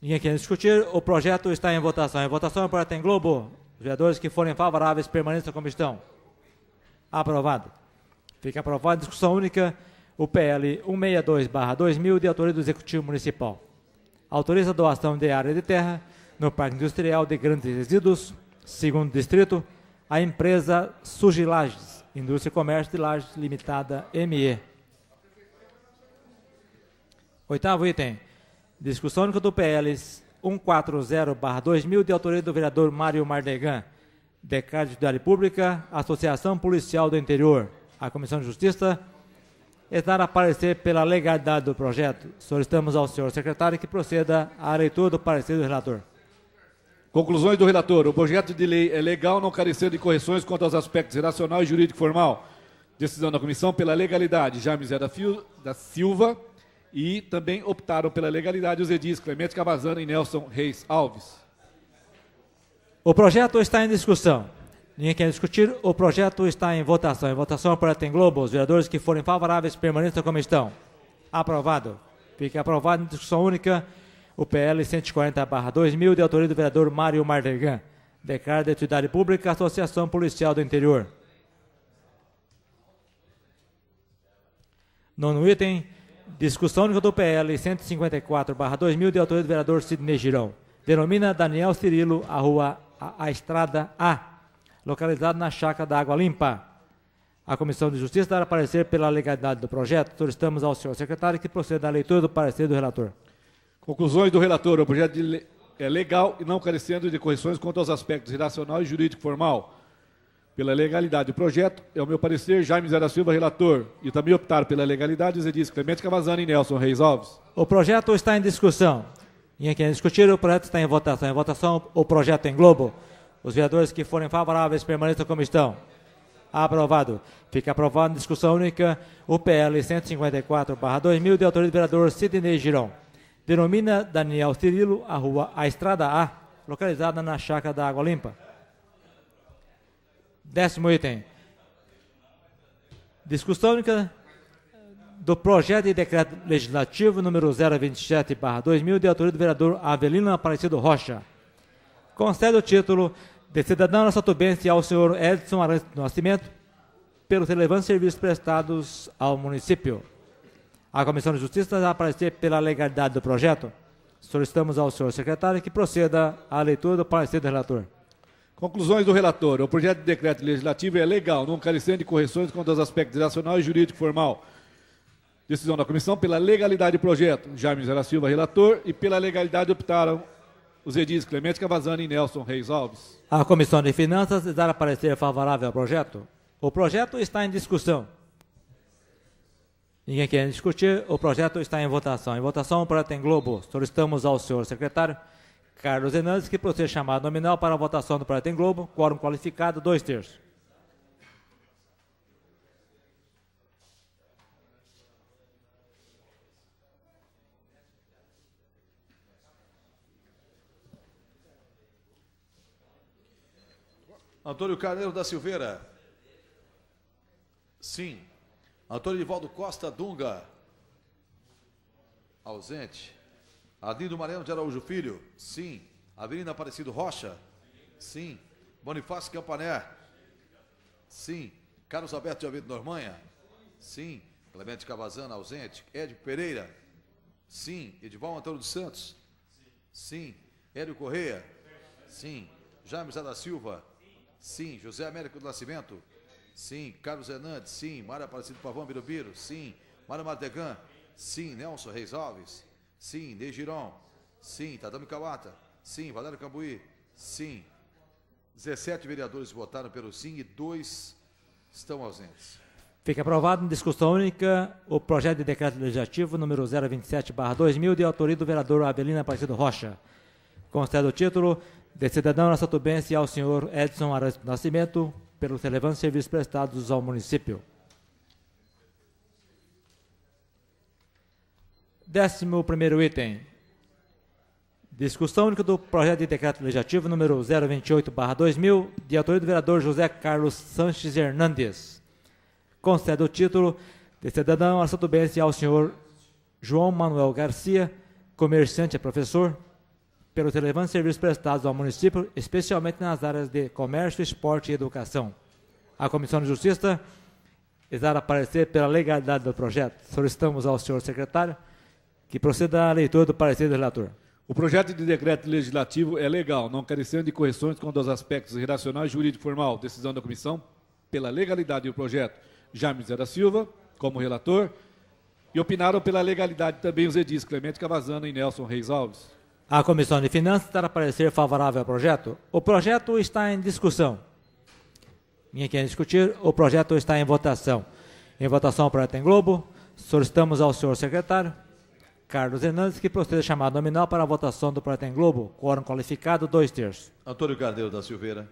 Ninguém quer discutir. O projeto está em votação. Em votação, o projeto em globo. Os vereadores que forem favoráveis permaneçam como estão. Aprovado. Fica aprovado em discussão única o PL 162/2000, de autoria do Executivo Municipal. Autoriza a doação de área de terra no Parque Industrial de Grandes Resíduos, segundo distrito, à empresa Sugilages Indústria e Comércio de Lages Limitada, ME. Oitavo item. Discussão única do PL 140/2000, de autoria do vereador Mário Mardegan. Decreto de Utilidade Pública, Associação Policial do Interior. A Comissão de Justiça dará parecer pela legalidade do projeto. Solicitamos ao senhor secretário que proceda à leitura do parecer do relator. Conclusões do relator. O projeto de lei é legal, não carecendo de correções quanto aos aspectos relacional e jurídico formal. Decisão da comissão pela legalidade, Jaime Zé da Silva, e também optaram pela legalidade os edis Clemente Cavazana e Nelson Reis Alves. O projeto está em discussão. Ninguém quer discutir. O projeto está em votação. Em votação, o projeto em globo. Os vereadores que forem favoráveis permaneçam como estão. Aprovado. Fica aprovado em discussão única o PL 140/2000, de autoria do vereador Mário Mardegan. Decreto de Utilidade Pública, Associação Policial do Interior. Nono item. Discussão única do PL 154/2000, de autoria do vereador Sidney Girão. Denomina Daniel Cirilo a rua a Estrada A, localizado na Chácara da Água Limpa. A Comissão de Justiça dará parecer pela legalidade do projeto. Solicitamos ao senhor secretário que proceda à leitura do parecer do relator. Conclusões do relator. O projeto de lei é legal e não carecendo de correções quanto aos aspectos relacional e jurídico formal. pela legalidade do projeto, é o meu parecer, Jaime Zé da Silva, relator. E também optaram pela legalidade os edis Clemente Cavazana e Nelson Reis Alves. O projeto está em discussão. Em quem discutir, o projeto está em votação. Em votação, o projeto em globo. Os vereadores que forem favoráveis permaneçam como estão. Aprovado. Fica aprovado em discussão única o PL 154/2000, de autoria do vereador Sidney Giron. Denomina Daniel Cirilo a Estrada A, localizada na Chácara da Água Limpa. 10º item. Discussão única do projeto de decreto legislativo número 027/2000, de autoria do vereador Avelino Aparecido Rocha. Concede o título de cidadão nossatubense ao senhor Edson Arantes do Nascimento, pelos relevantes serviços prestados ao município. A Comissão de Justiça vai aparecer pela legalidade do projeto. Solicitamos ao senhor secretário que proceda à leitura do parecer do relator. Conclusões do relator. O projeto de decreto legislativo é legal, não carecendo de correções quanto aos aspectos racional e jurídico formal. Decisão da comissão pela legalidade do projeto. Jaime Zé da Silva, relator, e pela legalidade optaram os edis Clemente Cavazana e Nelson Reis Alves. A Comissão de Finanças dará parecer favorável ao projeto. O projeto está em discussão. Ninguém quer discutir, o projeto está em votação. Em votação, o projeto em globo. Solicitamos ao senhor secretário Carlos Hernandes que proceda chamado nominal para a votação do projeto em globo. Quórum qualificado, 2/3. Antônio Carneiro da Silveira. Sim. Antônio Edivaldo Costa Dunga. Ausente. Arlindo Mariano de Araújo Filho. Sim. Avelino Aparecido Rocha. Sim. Bonifácio Campané. Sim. Carlos Alberto de Almeida Normanha. Sim. Clemente Cavazana, ausente. Ed Pereira. Sim. Edivaldo Antônio dos Santos. Sim. Hélio Correia. Sim. Jaime Zé da Silva. Sim. José Américo do Nascimento. Sim. Carlos Hernandes. Sim. Mário Aparecido Pavão Birubiru. Sim. Mário Martegan. Sim. Nelson Reis Alves. Sim. Ney Giron. Sim. Tadami Kawata. Sim. Valério Cambuí. Sim. 17 vereadores votaram pelo sim e 2 estão ausentes. Fica aprovado em discussão única o projeto de decreto legislativo número 027/2000, de autoria do vereador Avelino Aparecido Rocha. Concede o título de cidadão nossatubense ao senhor Edson Arantes do Nascimento, pelos relevantes serviços prestados ao município. 11º item. Discussão única do projeto de decreto legislativo número 028/2000, de autoria do vereador José Carlos Sanches Hernandes. Concede o título de cidadão nossatubense ao senhor João Manuel Garcia, comerciante e professor, pelos relevantes serviços prestados ao município, especialmente nas áreas de comércio, esporte e educação. A Comissão de Justiça dará parecer pela legalidade do projeto. Solicitamos ao senhor secretário que proceda à leitura do parecer do relator. O projeto de decreto legislativo é legal, não carecendo de correções quanto aos aspectos racional e jurídico formal. Decisão da comissão pela legalidade do projeto. Jaime Zé da Silva, como relator, e opinaram pela legalidade também os edis Clemente Cavazana e Nelson Reis Alves. A Comissão de Finanças dará parecer favorável ao projeto. O projeto está em discussão. Ninguém quer discutir, o projeto está em votação. Em votação, o projeto em globo. Solicitamos ao senhor secretário Carlos Hernandes que proceda chamado nominal para a votação do projeto em globo. Quórum qualificado, 2/3. Antônio Carneiro da Silveira.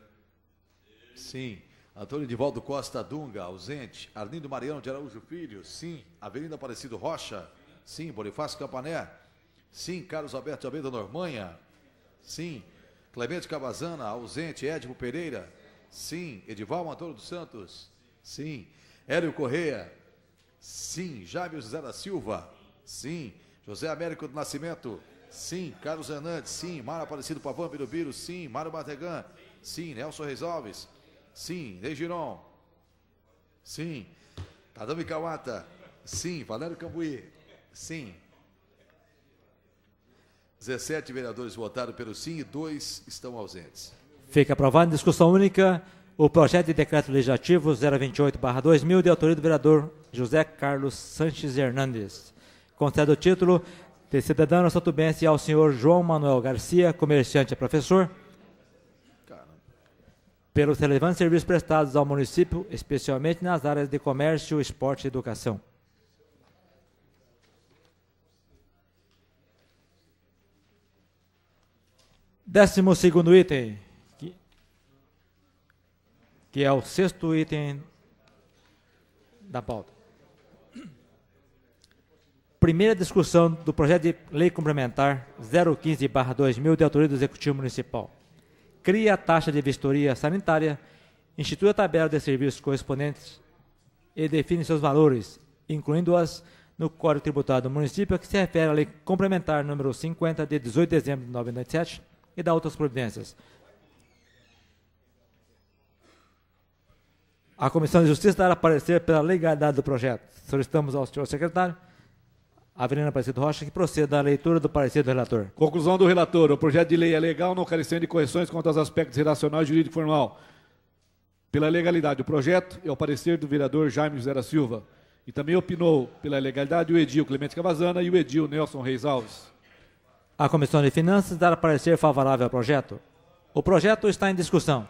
Sim. Antônio Edivaldo Costa Dunga, ausente. Arlindo Mariano de Araújo Filho. Sim. Avelino Aparecido Rocha. Sim. Bonifácio Campané. Sim. Carlos Alberto de Almeida Normanha. Sim. Clemente Cavazana, ausente. Édipo Pereira. Sim. Edivaldo Antônio dos Santos. Sim. Hélio Correia. Sim. Jaime José da Silva. Sim. José Américo do Nascimento. Sim. Carlos Hernandes. Sim. Mário Aparecido Pavão Birubiru. Sim. Mário Martegan. Sim. Nelson Reis Alves. Sim. Ney Giron. Sim. Tadami Kawata. Sim. Valério Cambuí. Sim. 17 vereadores votaram pelo sim e 2 estão ausentes. Fica aprovado em discussão única o projeto de decreto legislativo 028/2000, de autoria do vereador José Carlos Sanches Hernandes. Concede o título de cidadão nossatubense ao senhor João Manuel Garcia, comerciante e professor, pelos relevantes serviços prestados ao município, especialmente nas áreas de comércio, esporte e educação. Décimo segundo item, que é o sexto item da pauta. Primeira discussão do projeto de lei complementar 015/2000 de autoria do Executivo Municipal. Cria a taxa de vistoria sanitária, institui a tabela de serviços correspondentes e define seus valores, incluindo-as no Código Tributário do município, que se refere à lei complementar número 50 de 18 de dezembro de 1997 e da outras providências. A Comissão de Justiça dará parecer pela legalidade do projeto. Solicitamos ao senhor secretário, Avelino Aparecido Rocha, que proceda à leitura do parecer do relator. Conclusão do relator. O projeto de lei é legal, não carecendo de correções quanto aos aspectos relacionais, jurídico e formal. Pela legalidade do projeto, é o parecer do vereador Jaime José da Silva. E também opinou pela legalidade o edil Clemente Cavazana e o edil Nelson Reis Alves. A Comissão de Finanças dará parecer favorável ao projeto. O projeto está em discussão.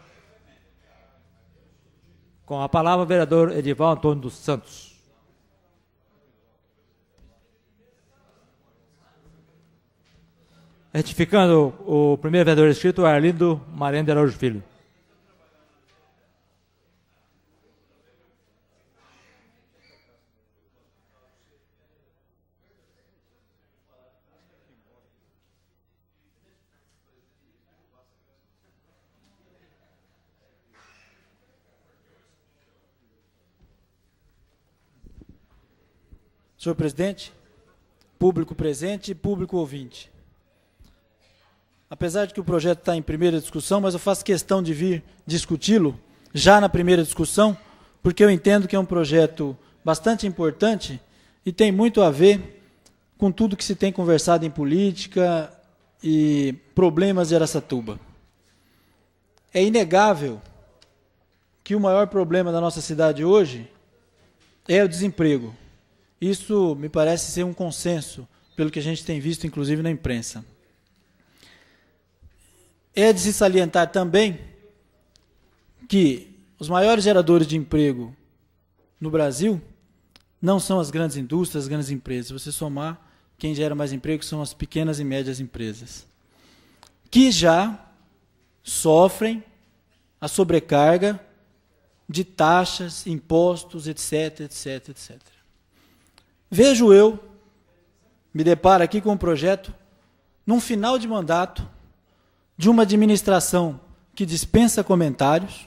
Com a palavra, o vereador Edival Antônio dos Santos. Retificando o primeiro vereador inscrito, Arlindo Marém de Araújo Filho. Senhor presidente, público presente e público ouvinte. Apesar de que o projeto está em primeira discussão, mas eu faço questão de vir discuti-lo já na primeira discussão, porque eu entendo que é um projeto bastante importante e tem muito a ver com tudo que se tem conversado em política e problemas de Araçatuba. É inegável que o maior problema da nossa cidade hoje é o desemprego. Isso me parece ser um consenso, pelo que a gente tem visto, inclusive, na imprensa. É de se salientar também que os maiores geradores de emprego no Brasil não são as grandes indústrias, as grandes empresas. Se você somar, quem gera mais emprego são as pequenas e médias empresas, que já sofrem a sobrecarga de taxas, impostos, etc, etc, etc. Vejo eu, me deparo aqui com um projeto, num final de mandato, de uma administração que dispensa comentários,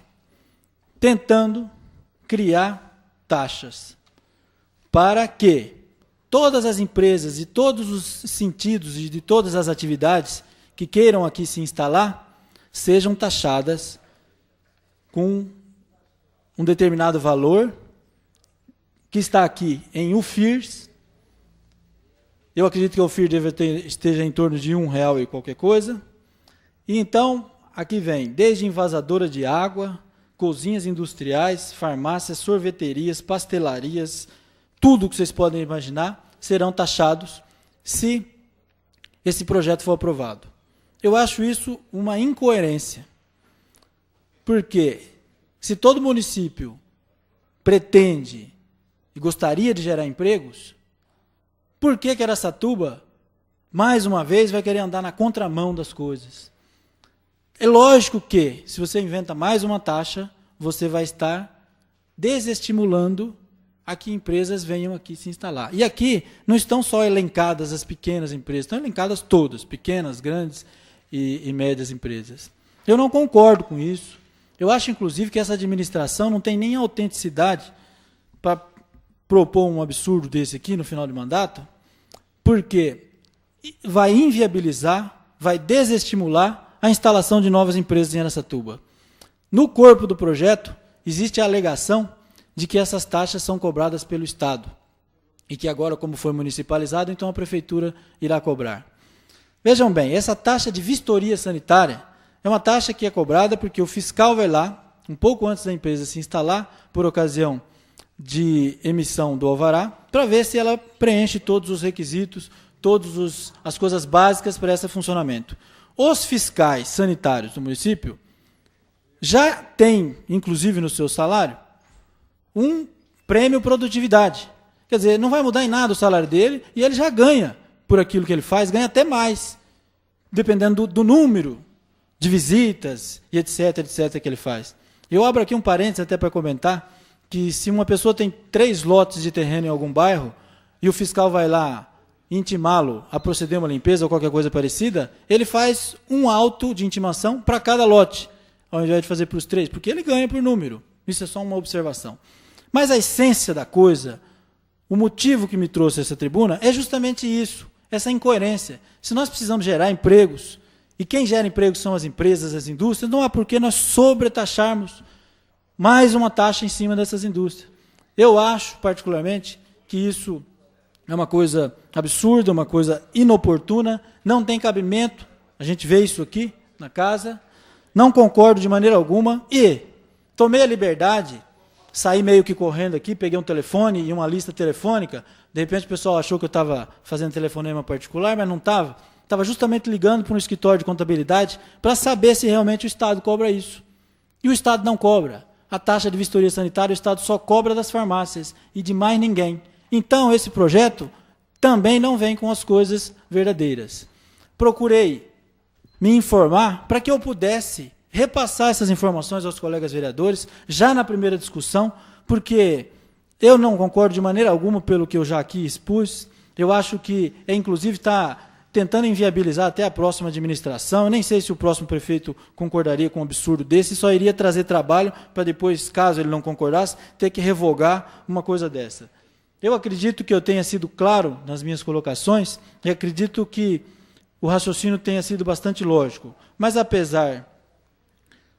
tentando criar taxas para que todas as empresas de todos os sentidos e de todas as atividades que queiram aqui se instalar sejam taxadas com um determinado valor que está aqui em UFIRS. Eu acredito que o UFIR esteja em torno de R$1 e qualquer coisa. E então, aqui vem, desde envasadora de água, cozinhas industriais, farmácias, sorveterias, pastelarias, tudo que vocês podem imaginar, serão taxados se esse projeto for aprovado. Eu acho isso uma incoerência. Porque se todo município pretende e gostaria de gerar empregos, por que Araçatuba, mais uma vez, vai querer andar na contramão das coisas? É lógico que, se você inventa mais uma taxa, você vai estar desestimulando a que empresas venham aqui se instalar. E aqui não estão só elencadas as pequenas empresas, estão elencadas todas, pequenas, grandes e médias empresas. Eu não concordo com isso. Eu acho, inclusive, que essa administração não tem nem autenticidade para propor um absurdo desse aqui no final de mandato, porque vai inviabilizar, vai desestimular a instalação de novas empresas em Araçatuba. No corpo do projeto, existe a alegação de que essas taxas são cobradas pelo Estado e que agora, como foi municipalizado, então a Prefeitura irá cobrar. Vejam bem, essa taxa de vistoria sanitária é uma taxa que é cobrada porque o fiscal vai lá, um pouco antes da empresa se instalar, por ocasião de emissão do alvará, para ver se ela preenche todos os requisitos, todas as coisas básicas para esse funcionamento. Os fiscais sanitários do município já tem, inclusive no seu salário, um prêmio produtividade. Quer dizer, não vai mudar em nada o salário dele e ele já ganha por aquilo que ele faz, ganha até mais, dependendo do número de visitas e etc, etc que ele faz. Eu abro aqui um parênteses até para comentar que se uma pessoa tem 3 lotes de terreno em algum bairro e o fiscal vai lá intimá-lo a proceder uma limpeza ou qualquer coisa parecida, ele faz um auto de intimação para cada lote, ao invés de fazer para os 3, porque ele ganha por número. Isso é só uma observação. Mas a essência da coisa, o motivo que me trouxe a essa tribuna é justamente isso, essa incoerência. Se nós precisamos gerar empregos, e quem gera empregos são as empresas, as indústrias, não há por que nós sobretaxarmos mais uma taxa em cima dessas indústrias. Eu acho, particularmente, que isso é uma coisa absurda, uma coisa inoportuna, não tem cabimento, a gente vê isso aqui na casa, não concordo de maneira alguma e tomei a liberdade, saí meio que correndo aqui, peguei um telefone e uma lista telefônica, de repente o pessoal achou que eu estava fazendo telefonema particular, mas não estava. Estava justamente ligando para um escritório de contabilidade para saber se realmente o Estado cobra isso. E o Estado não cobra. A taxa de vistoria sanitária o Estado só cobra das farmácias e de mais ninguém. Então, esse projeto também não vem com as coisas verdadeiras. Procurei me informar para que eu pudesse repassar essas informações aos colegas vereadores, já na primeira discussão, porque eu não concordo de maneira alguma pelo que eu já aqui expus. Eu acho que, inclusive, está tentando inviabilizar até a próxima administração. Eu nem sei se o próximo prefeito concordaria com um absurdo desse, só iria trazer trabalho para depois, caso ele não concordasse, ter que revogar uma coisa dessa. Eu acredito que eu tenha sido claro nas minhas colocações e acredito que o raciocínio tenha sido bastante lógico. Mas, apesar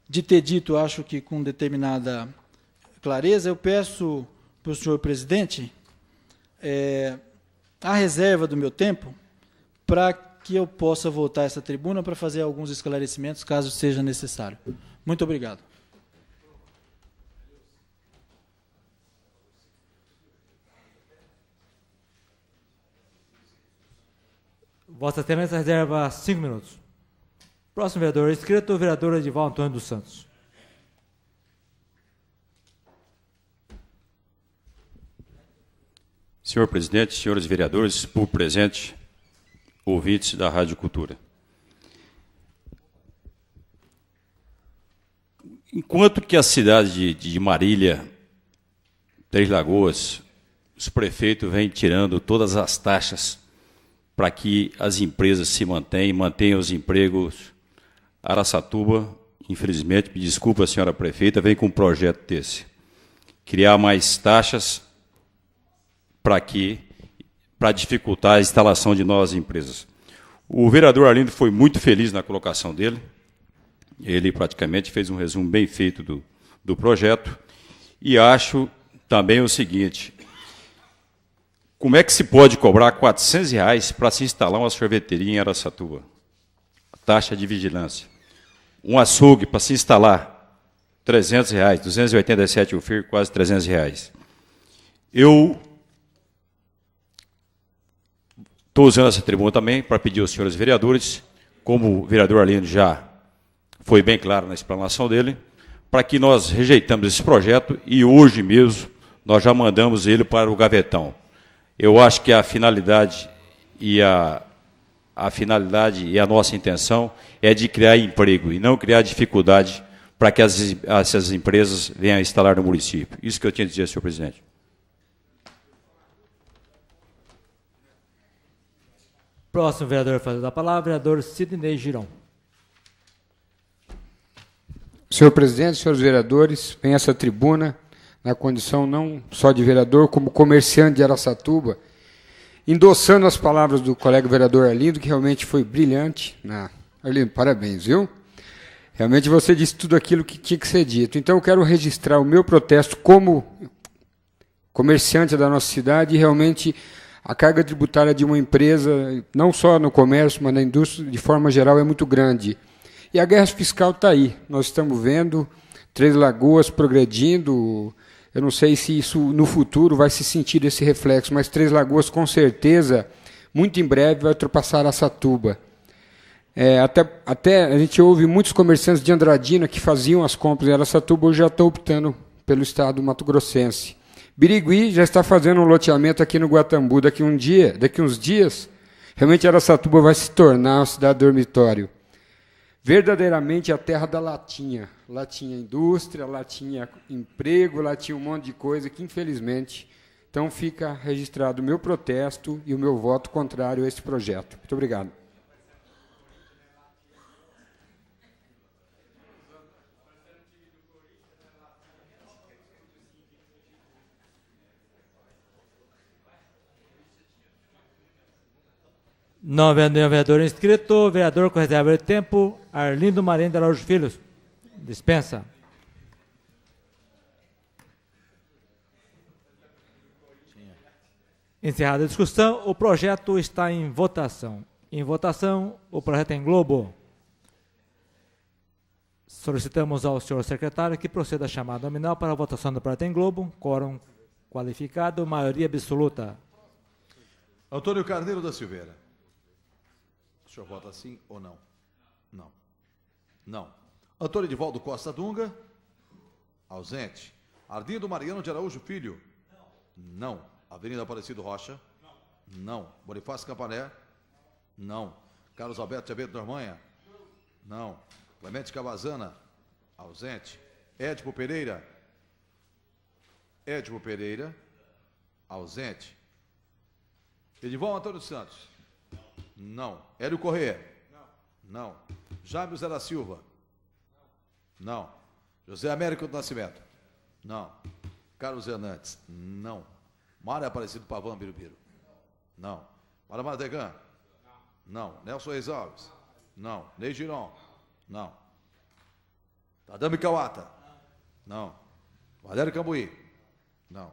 de ter dito, acho que com determinada clareza, eu peço para o senhor presidente a reserva do meu tempo para que eu possa voltar a essa tribuna para fazer alguns esclarecimentos, caso seja necessário. Muito obrigado. Vossa Excelência reserva 5 minutos. Próximo vereador inscrito, o vereador Edivaldo Antônio dos Santos. Senhor presidente, senhores vereadores, público presente, ouvintes da Rádio Cultura. Enquanto que a cidade de Marília, Três Lagoas, os prefeitos vêm tirando todas as taxas para que as empresas se mantenham os empregos, Araçatuba, infelizmente, me desculpa, a senhora prefeita, vem com um projeto desse. Criar mais taxas para dificultar a instalação de novas empresas. O vereador Arlindo foi muito feliz na colocação dele. Ele praticamente fez um resumo bem feito do projeto. E acho também o seguinte: como é que se pode cobrar R$400 para se instalar uma sorveteria em Araçatuba? Taxa de vigilância. Um açougue para se instalar, R$300, 287 o FIR, quase R$300. Eu estou usando essa tribuna também para pedir aos senhores vereadores, como o vereador Arlindo já foi bem claro na explanação dele, para que nós rejeitamos esse projeto e hoje mesmo nós já mandamos ele para o gavetão. Eu acho que a finalidade e a nossa intenção é de criar emprego e não criar dificuldade para que essas empresas venham a instalar no município. Isso que eu tinha a dizer, senhor presidente. Próximo vereador a fazer a palavra, vereador Sidney Giron. Senhor presidente, senhores vereadores, venho a essa tribuna na condição não só de vereador, como comerciante de Araçatuba, endossando as palavras do colega vereador Arlindo, que realmente foi brilhante. Arlindo, parabéns, viu? Realmente você disse tudo aquilo que tinha que ser dito. Então eu quero registrar o meu protesto como comerciante da nossa cidade e realmente a carga tributária de uma empresa, não só no comércio, mas na indústria, de forma geral, é muito grande. E a guerra fiscal está aí. Nós estamos vendo Três Lagoas progredindo. Eu não sei se isso, no futuro, vai se sentir esse reflexo, mas Três Lagoas, com certeza, muito em breve, vai ultrapassar Araçatuba. Até a gente ouve muitos comerciantes de Andradina que faziam as compras em Araçatuba hoje já estão optando pelo estado mato-grossense. Birigui já está fazendo um loteamento aqui no Guatambu. Daqui uns dias, realmente Araçatuba vai se tornar uma cidade dormitório. Verdadeiramente a terra da latinha. Latinha indústria, latinha emprego, latinha um monte de coisa que, infelizmente, então fica registrado o meu protesto e o meu voto contrário a esse projeto. Muito obrigado. Não havendo nenhum vereador inscrito, vereador com reserva de tempo, Arlindo Marinho de Araújo Filho. Dispensa. Encerrada a discussão, o projeto está em votação. Em votação, o projeto em globo. Solicitamos ao senhor secretário que proceda a chamada nominal para a votação do projeto em globo. Quórum qualificado, maioria absoluta. Antônio Carneiro da Silveira. O senhor vota sim ou não? Não. Não. Antônio Edivaldo Costa Dunga. Ausente. Arlindo Mariano de Araújo Filho. Não. Avenida Aparecido Rocha. Não. Bonifácio Campané. Não. Carlos Alberto de Azevedo Normanha. Não. Clemente Cavazana. Ausente. Édipo Pereira. Édipo Pereira. Ausente. Edivaldo Antônio Santos. Não. Hélio Corrêa. Não. Jaime Zé da Silva. Não. José Américo do Nascimento. Não. Carlos Hernandes. Não. Mário Aparecido Pavão Birubiru. Não. Mário Mardegan. Não. Nelson Reis Alves. Não. Ney Giron. Não. Tadame Kawata. Não. Valério Cambuí. Não.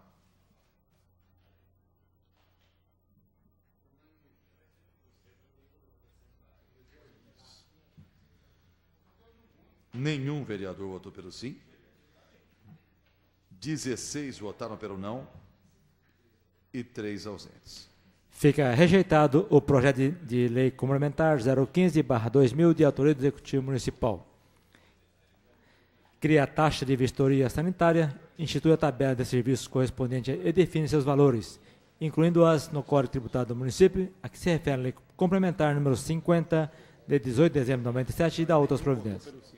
Nenhum vereador votou pelo sim. 16 votaram pelo não. E 3 ausentes. Fica rejeitado o projeto de lei complementar 015/2000 de autoria do Executivo Municipal. Cria a taxa de vistoria sanitária, institui a tabela de serviços correspondente e define seus valores, incluindo-as no Código Tributário do município, a que se refere a lei complementar número 50, de 18 de dezembro de 97 e da outras providências.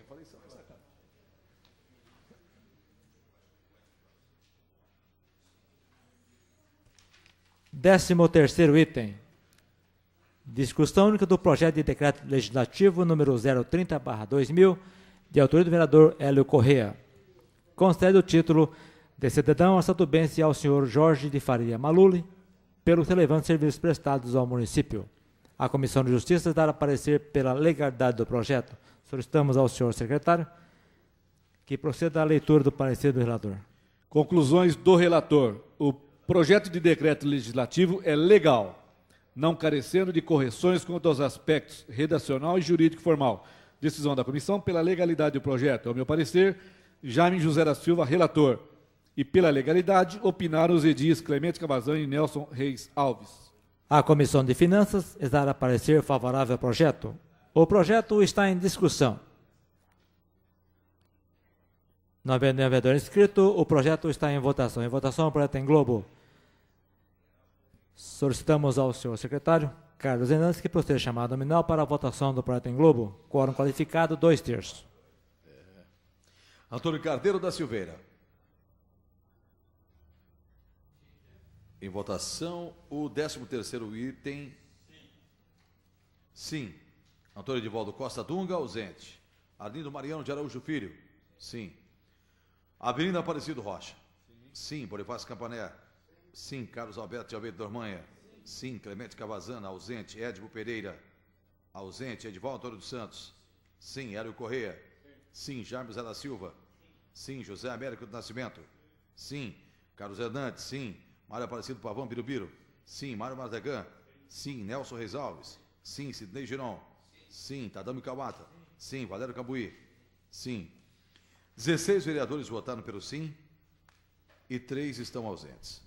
13º item. Discussão única do projeto de decreto legislativo número 030/2000, de autoria do vereador Hélio Corrêa. Concede o título de cidadão araçatubense ao senhor Jorge de Faria Maluli, pelos relevantes serviços prestados ao município. A Comissão de Justiça dará parecer pela legalidade do projeto. Solicitamos ao senhor secretário que proceda à leitura do parecer do relator. Conclusões do relator. O projeto de decreto legislativo é legal, não carecendo de correções quanto aos aspectos redacional e jurídico formal. Decisão da comissão pela legalidade do projeto. Ao meu parecer, Jaime José da Silva, relator. E pela legalidade, opinaram os edis Clemente Cavazan e Nelson Reis Alves. A Comissão de Finanças dará parecer favorável ao projeto. O projeto está em discussão. Não havendo nenhum vereador inscrito, o projeto está em votação. Em votação, o projeto em globo. Solicitamos ao senhor secretário, Carlos Hernandes, que proceda a chamada nominal para a votação do projeto em globo. Quórum qualificado, 2/3. Antônio Carneiro da Silveira. Em votação, o 13º item. Sim. Antônio Edivaldo Costa Dunga, ausente. Arlindo Mariano de Araújo Filho. Sim. Avenida Aparecido Rocha. Sim. Bonifácio Campané. Sim. Carlos Alberto de Azevedo Normanha. Sim. Clemente Cavazana, ausente. Édipo Pereira, ausente. Edivaldo Antônio dos Santos. Sim. Hélio Corrêa. Sim. Jaime Zé da Silva. Sim. José Américo do Nascimento. Sim. Carlos Hernandes. Sim. Mário Aparecido Pavão Birubiru. Sim. Mário Mardegan. Sim. Nelson Reis Alves. Sim. Sidney Giron. Sim. Tadame Kawata. Sim. Valério Cambuí. Sim. 16 vereadores votaram pelo sim e 3 estão ausentes.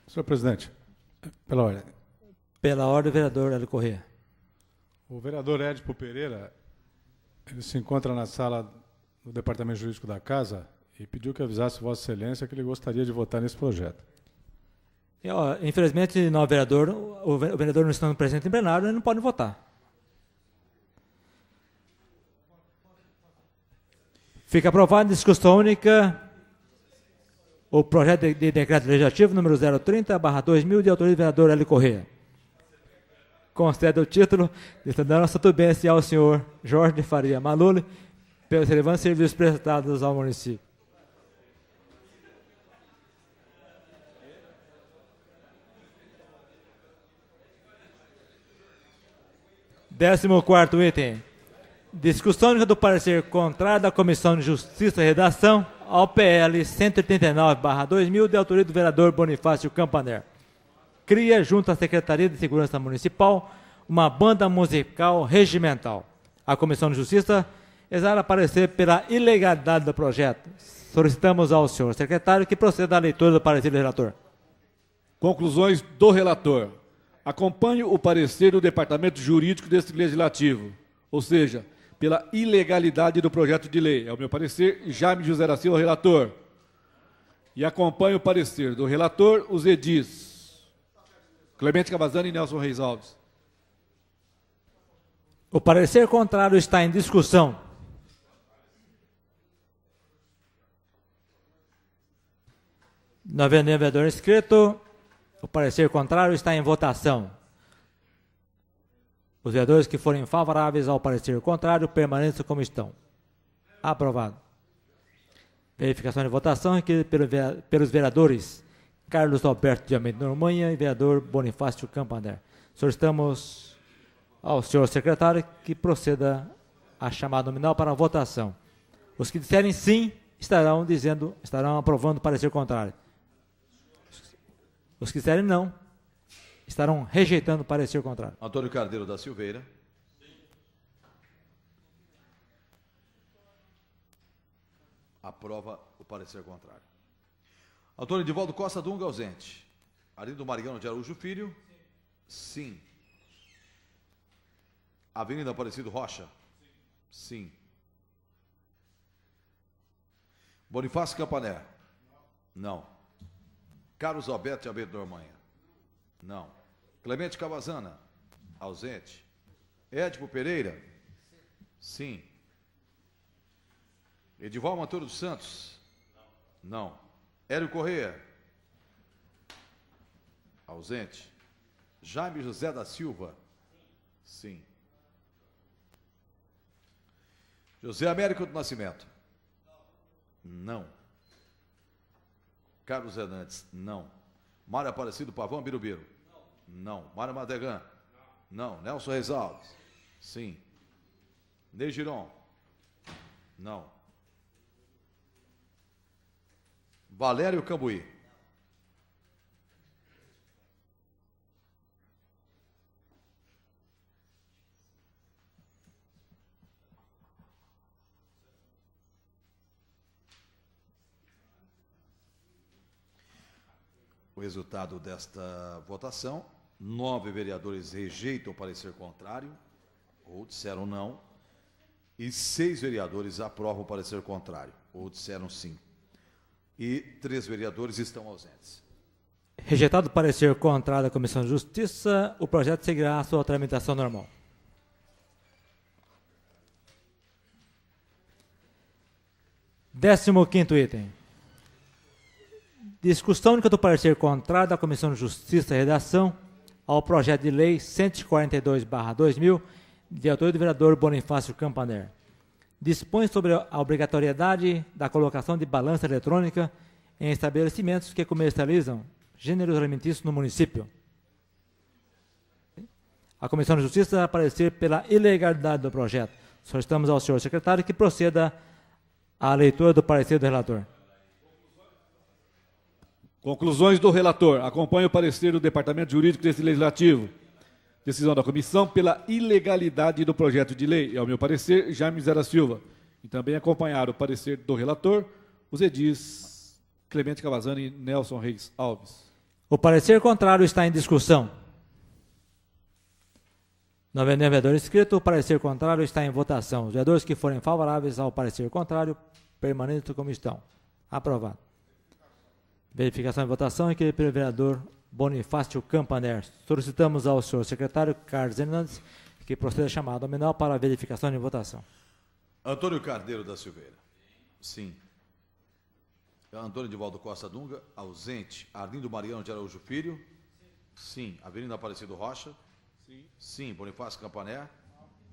Senhor presidente, pela ordem. Pela ordem, vereador Hélio Corrêa. O vereador Édipo Pereira, ele se encontra na sala do Departamento Jurídico da Casa e pediu que avisasse Vossa Excelência que ele gostaria de votar nesse projeto. Infelizmente, não, o vereador não estando presente em plenário, ele não pode votar. Fica aprovado em discussão única o projeto de decreto legislativo número 030/2000, de autoria do vereador Hélio Corrêa. Concede o título de cidadão satubense ao senhor Jorge Faria Maluli pelos relevantes serviços prestados ao município. Décimo quarto item. Discussão única do parecer contrário da Comissão de Justiça e Redação ao PL 139/2000, de autoria do vereador Bonifácio Campaner. Cria, junto à Secretaria de Segurança Municipal, uma banda musical regimental. A Comissão de Justiça exala parecer pela ilegalidade do projeto. Solicitamos ao senhor secretário que proceda à leitura do parecer do relator. Conclusões do relator. Acompanho o parecer do Departamento Jurídico deste Legislativo, ou seja, pela ilegalidade do projeto de lei. É o meu parecer, Jaime José da Silva, relator. E acompanho o parecer do relator, os edis Clemente Cavazani e Nelson Reis Alves. O parecer contrário está em discussão. Não havendo nenhum vereador inscrito, o parecer contrário está em votação. Os vereadores que forem favoráveis ao parecer contrário permaneçam como estão. Aprovado. Verificação de votação requerida pelos vereadores Carlos Alberto de Almeida Noronha e vereador Bonifácio Campaner. Solicitamos ao senhor secretário que proceda a chamada nominal para a votação. Os que disserem sim estarão aprovando o parecer contrário. Os que disserem não estarão rejeitando o parecer contrário. Antônio Carneiro da Silveira. Aprova o parecer contrário. Antônio Edivaldo Costa Dunga, ausente. Arindo Mariano de Araújo Filho. Sim. Avenida Aparecido Rocha. Sim. Bonifácio Campaner. Não. Carlos Alberto de Almeida Noronha. Não. Clemente Cavazana. Ausente. Édipo Pereira. Sim. Edivaldo Antônio dos Santos. Não. Hélio Corrêa. Ausente. Jaime José da Silva. Sim. José Américo do Nascimento. Não. Carlos Hernandes. Não. Mário Aparecido Pavão Birubiru. Não. Mário Madegan. Não. Nelson Reis Alves. Sim. Ney Giron. Não. Valério Cambuí. O resultado desta votação: 9 vereadores rejeitam o parecer contrário, ou disseram não, e 6 vereadores aprovam o parecer contrário, ou disseram sim. E 3 vereadores estão ausentes. Rejeitado o parecer contrário da Comissão de Justiça, o projeto seguirá a sua tramitação normal. Décimo quinto item. Discussão única do parecer contrário da Comissão de Justiça e Redação ao projeto de lei 142/2000, de autoria do vereador Bonifácio Campaner. Dispõe sobre a obrigatoriedade da colocação de balança eletrônica em estabelecimentos que comercializam gêneros alimentícios no município. A Comissão de Justiça vai parecer pela ilegalidade do projeto. Solicitamos ao senhor secretário que proceda à leitura do parecer do relator. Conclusões do relator. Acompanho o parecer do Departamento Jurídico desse Legislativo. Decisão da comissão pela ilegalidade do projeto de lei. É o meu parecer, Jaime José da Silva. E também acompanhar o parecer do relator, os edis Clemente Cavazani e Nelson Reis Alves. O parecer contrário está em discussão. Não havendo nenhum vereador inscrito, o parecer contrário está em votação. Os vereadores que forem favoráveis ao parecer contrário, permaneçam como estão. Aprovado. Verificação e votação, equipe pelo vereador Bonifácio Campaner. Solicitamos ao senhor secretário Carlos Hernandes que proceda a chamada nominal para a verificação e votação. Antônio Carneiro da Silveira. Sim. Antônio Divaldo Costa Dunga, ausente. Arlindo Mariano de Araújo Filho. Sim. Avenida Aparecido Rocha. Sim. Bonifácio Campaner.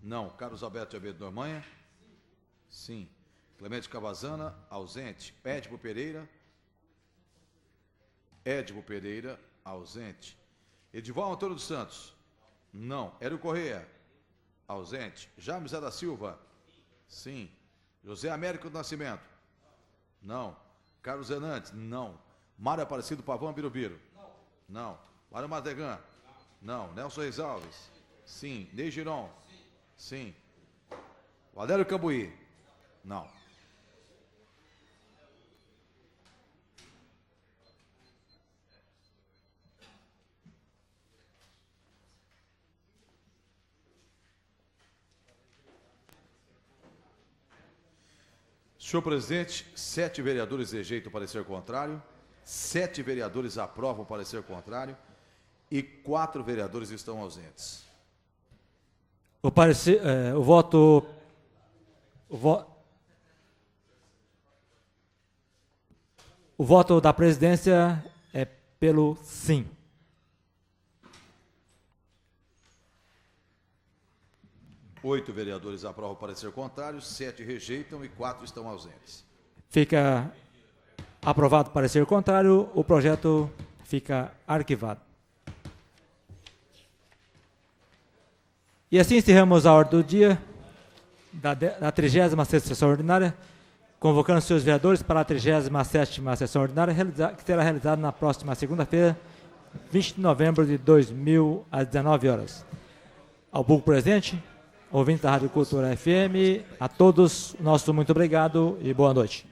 Não. Carlos Alberto de Abedo Normanha. Sim. Clemente Cavazana, ausente. Édipo Pereira. Édipo Pereira, ausente. Edival Antônio dos Santos. Não. Hélio Correia, ausente. Jaime Zé da Silva. Sim. José Américo do Nascimento. Não. Carlos Hernandes. Não. Mário Aparecido Pavão Birubiru. Não. Mário Mardegan. Não. Nelson Reis Alves. Sim. Ney Giron. Sim. Valério Cambuí. Não. Senhor presidente, 7 vereadores rejeitam o parecer contrário, 7 vereadores aprovam o parecer contrário e 4 vereadores estão ausentes. O voto da presidência é pelo sim. Oito vereadores aprovam o parecer contrário, 7 rejeitam e 4 estão ausentes. Fica aprovado o parecer contrário, o projeto fica arquivado. E assim encerramos a ordem do dia da 37ª sessão ordinária, convocando os seus vereadores para a 37ª sessão ordinária, que será realizada na próxima segunda-feira, 20 de novembro de 2000, às 19 horas. Ao público presente, ouvintes da Rádio Cultura FM, a todos, nosso muito obrigado e boa noite.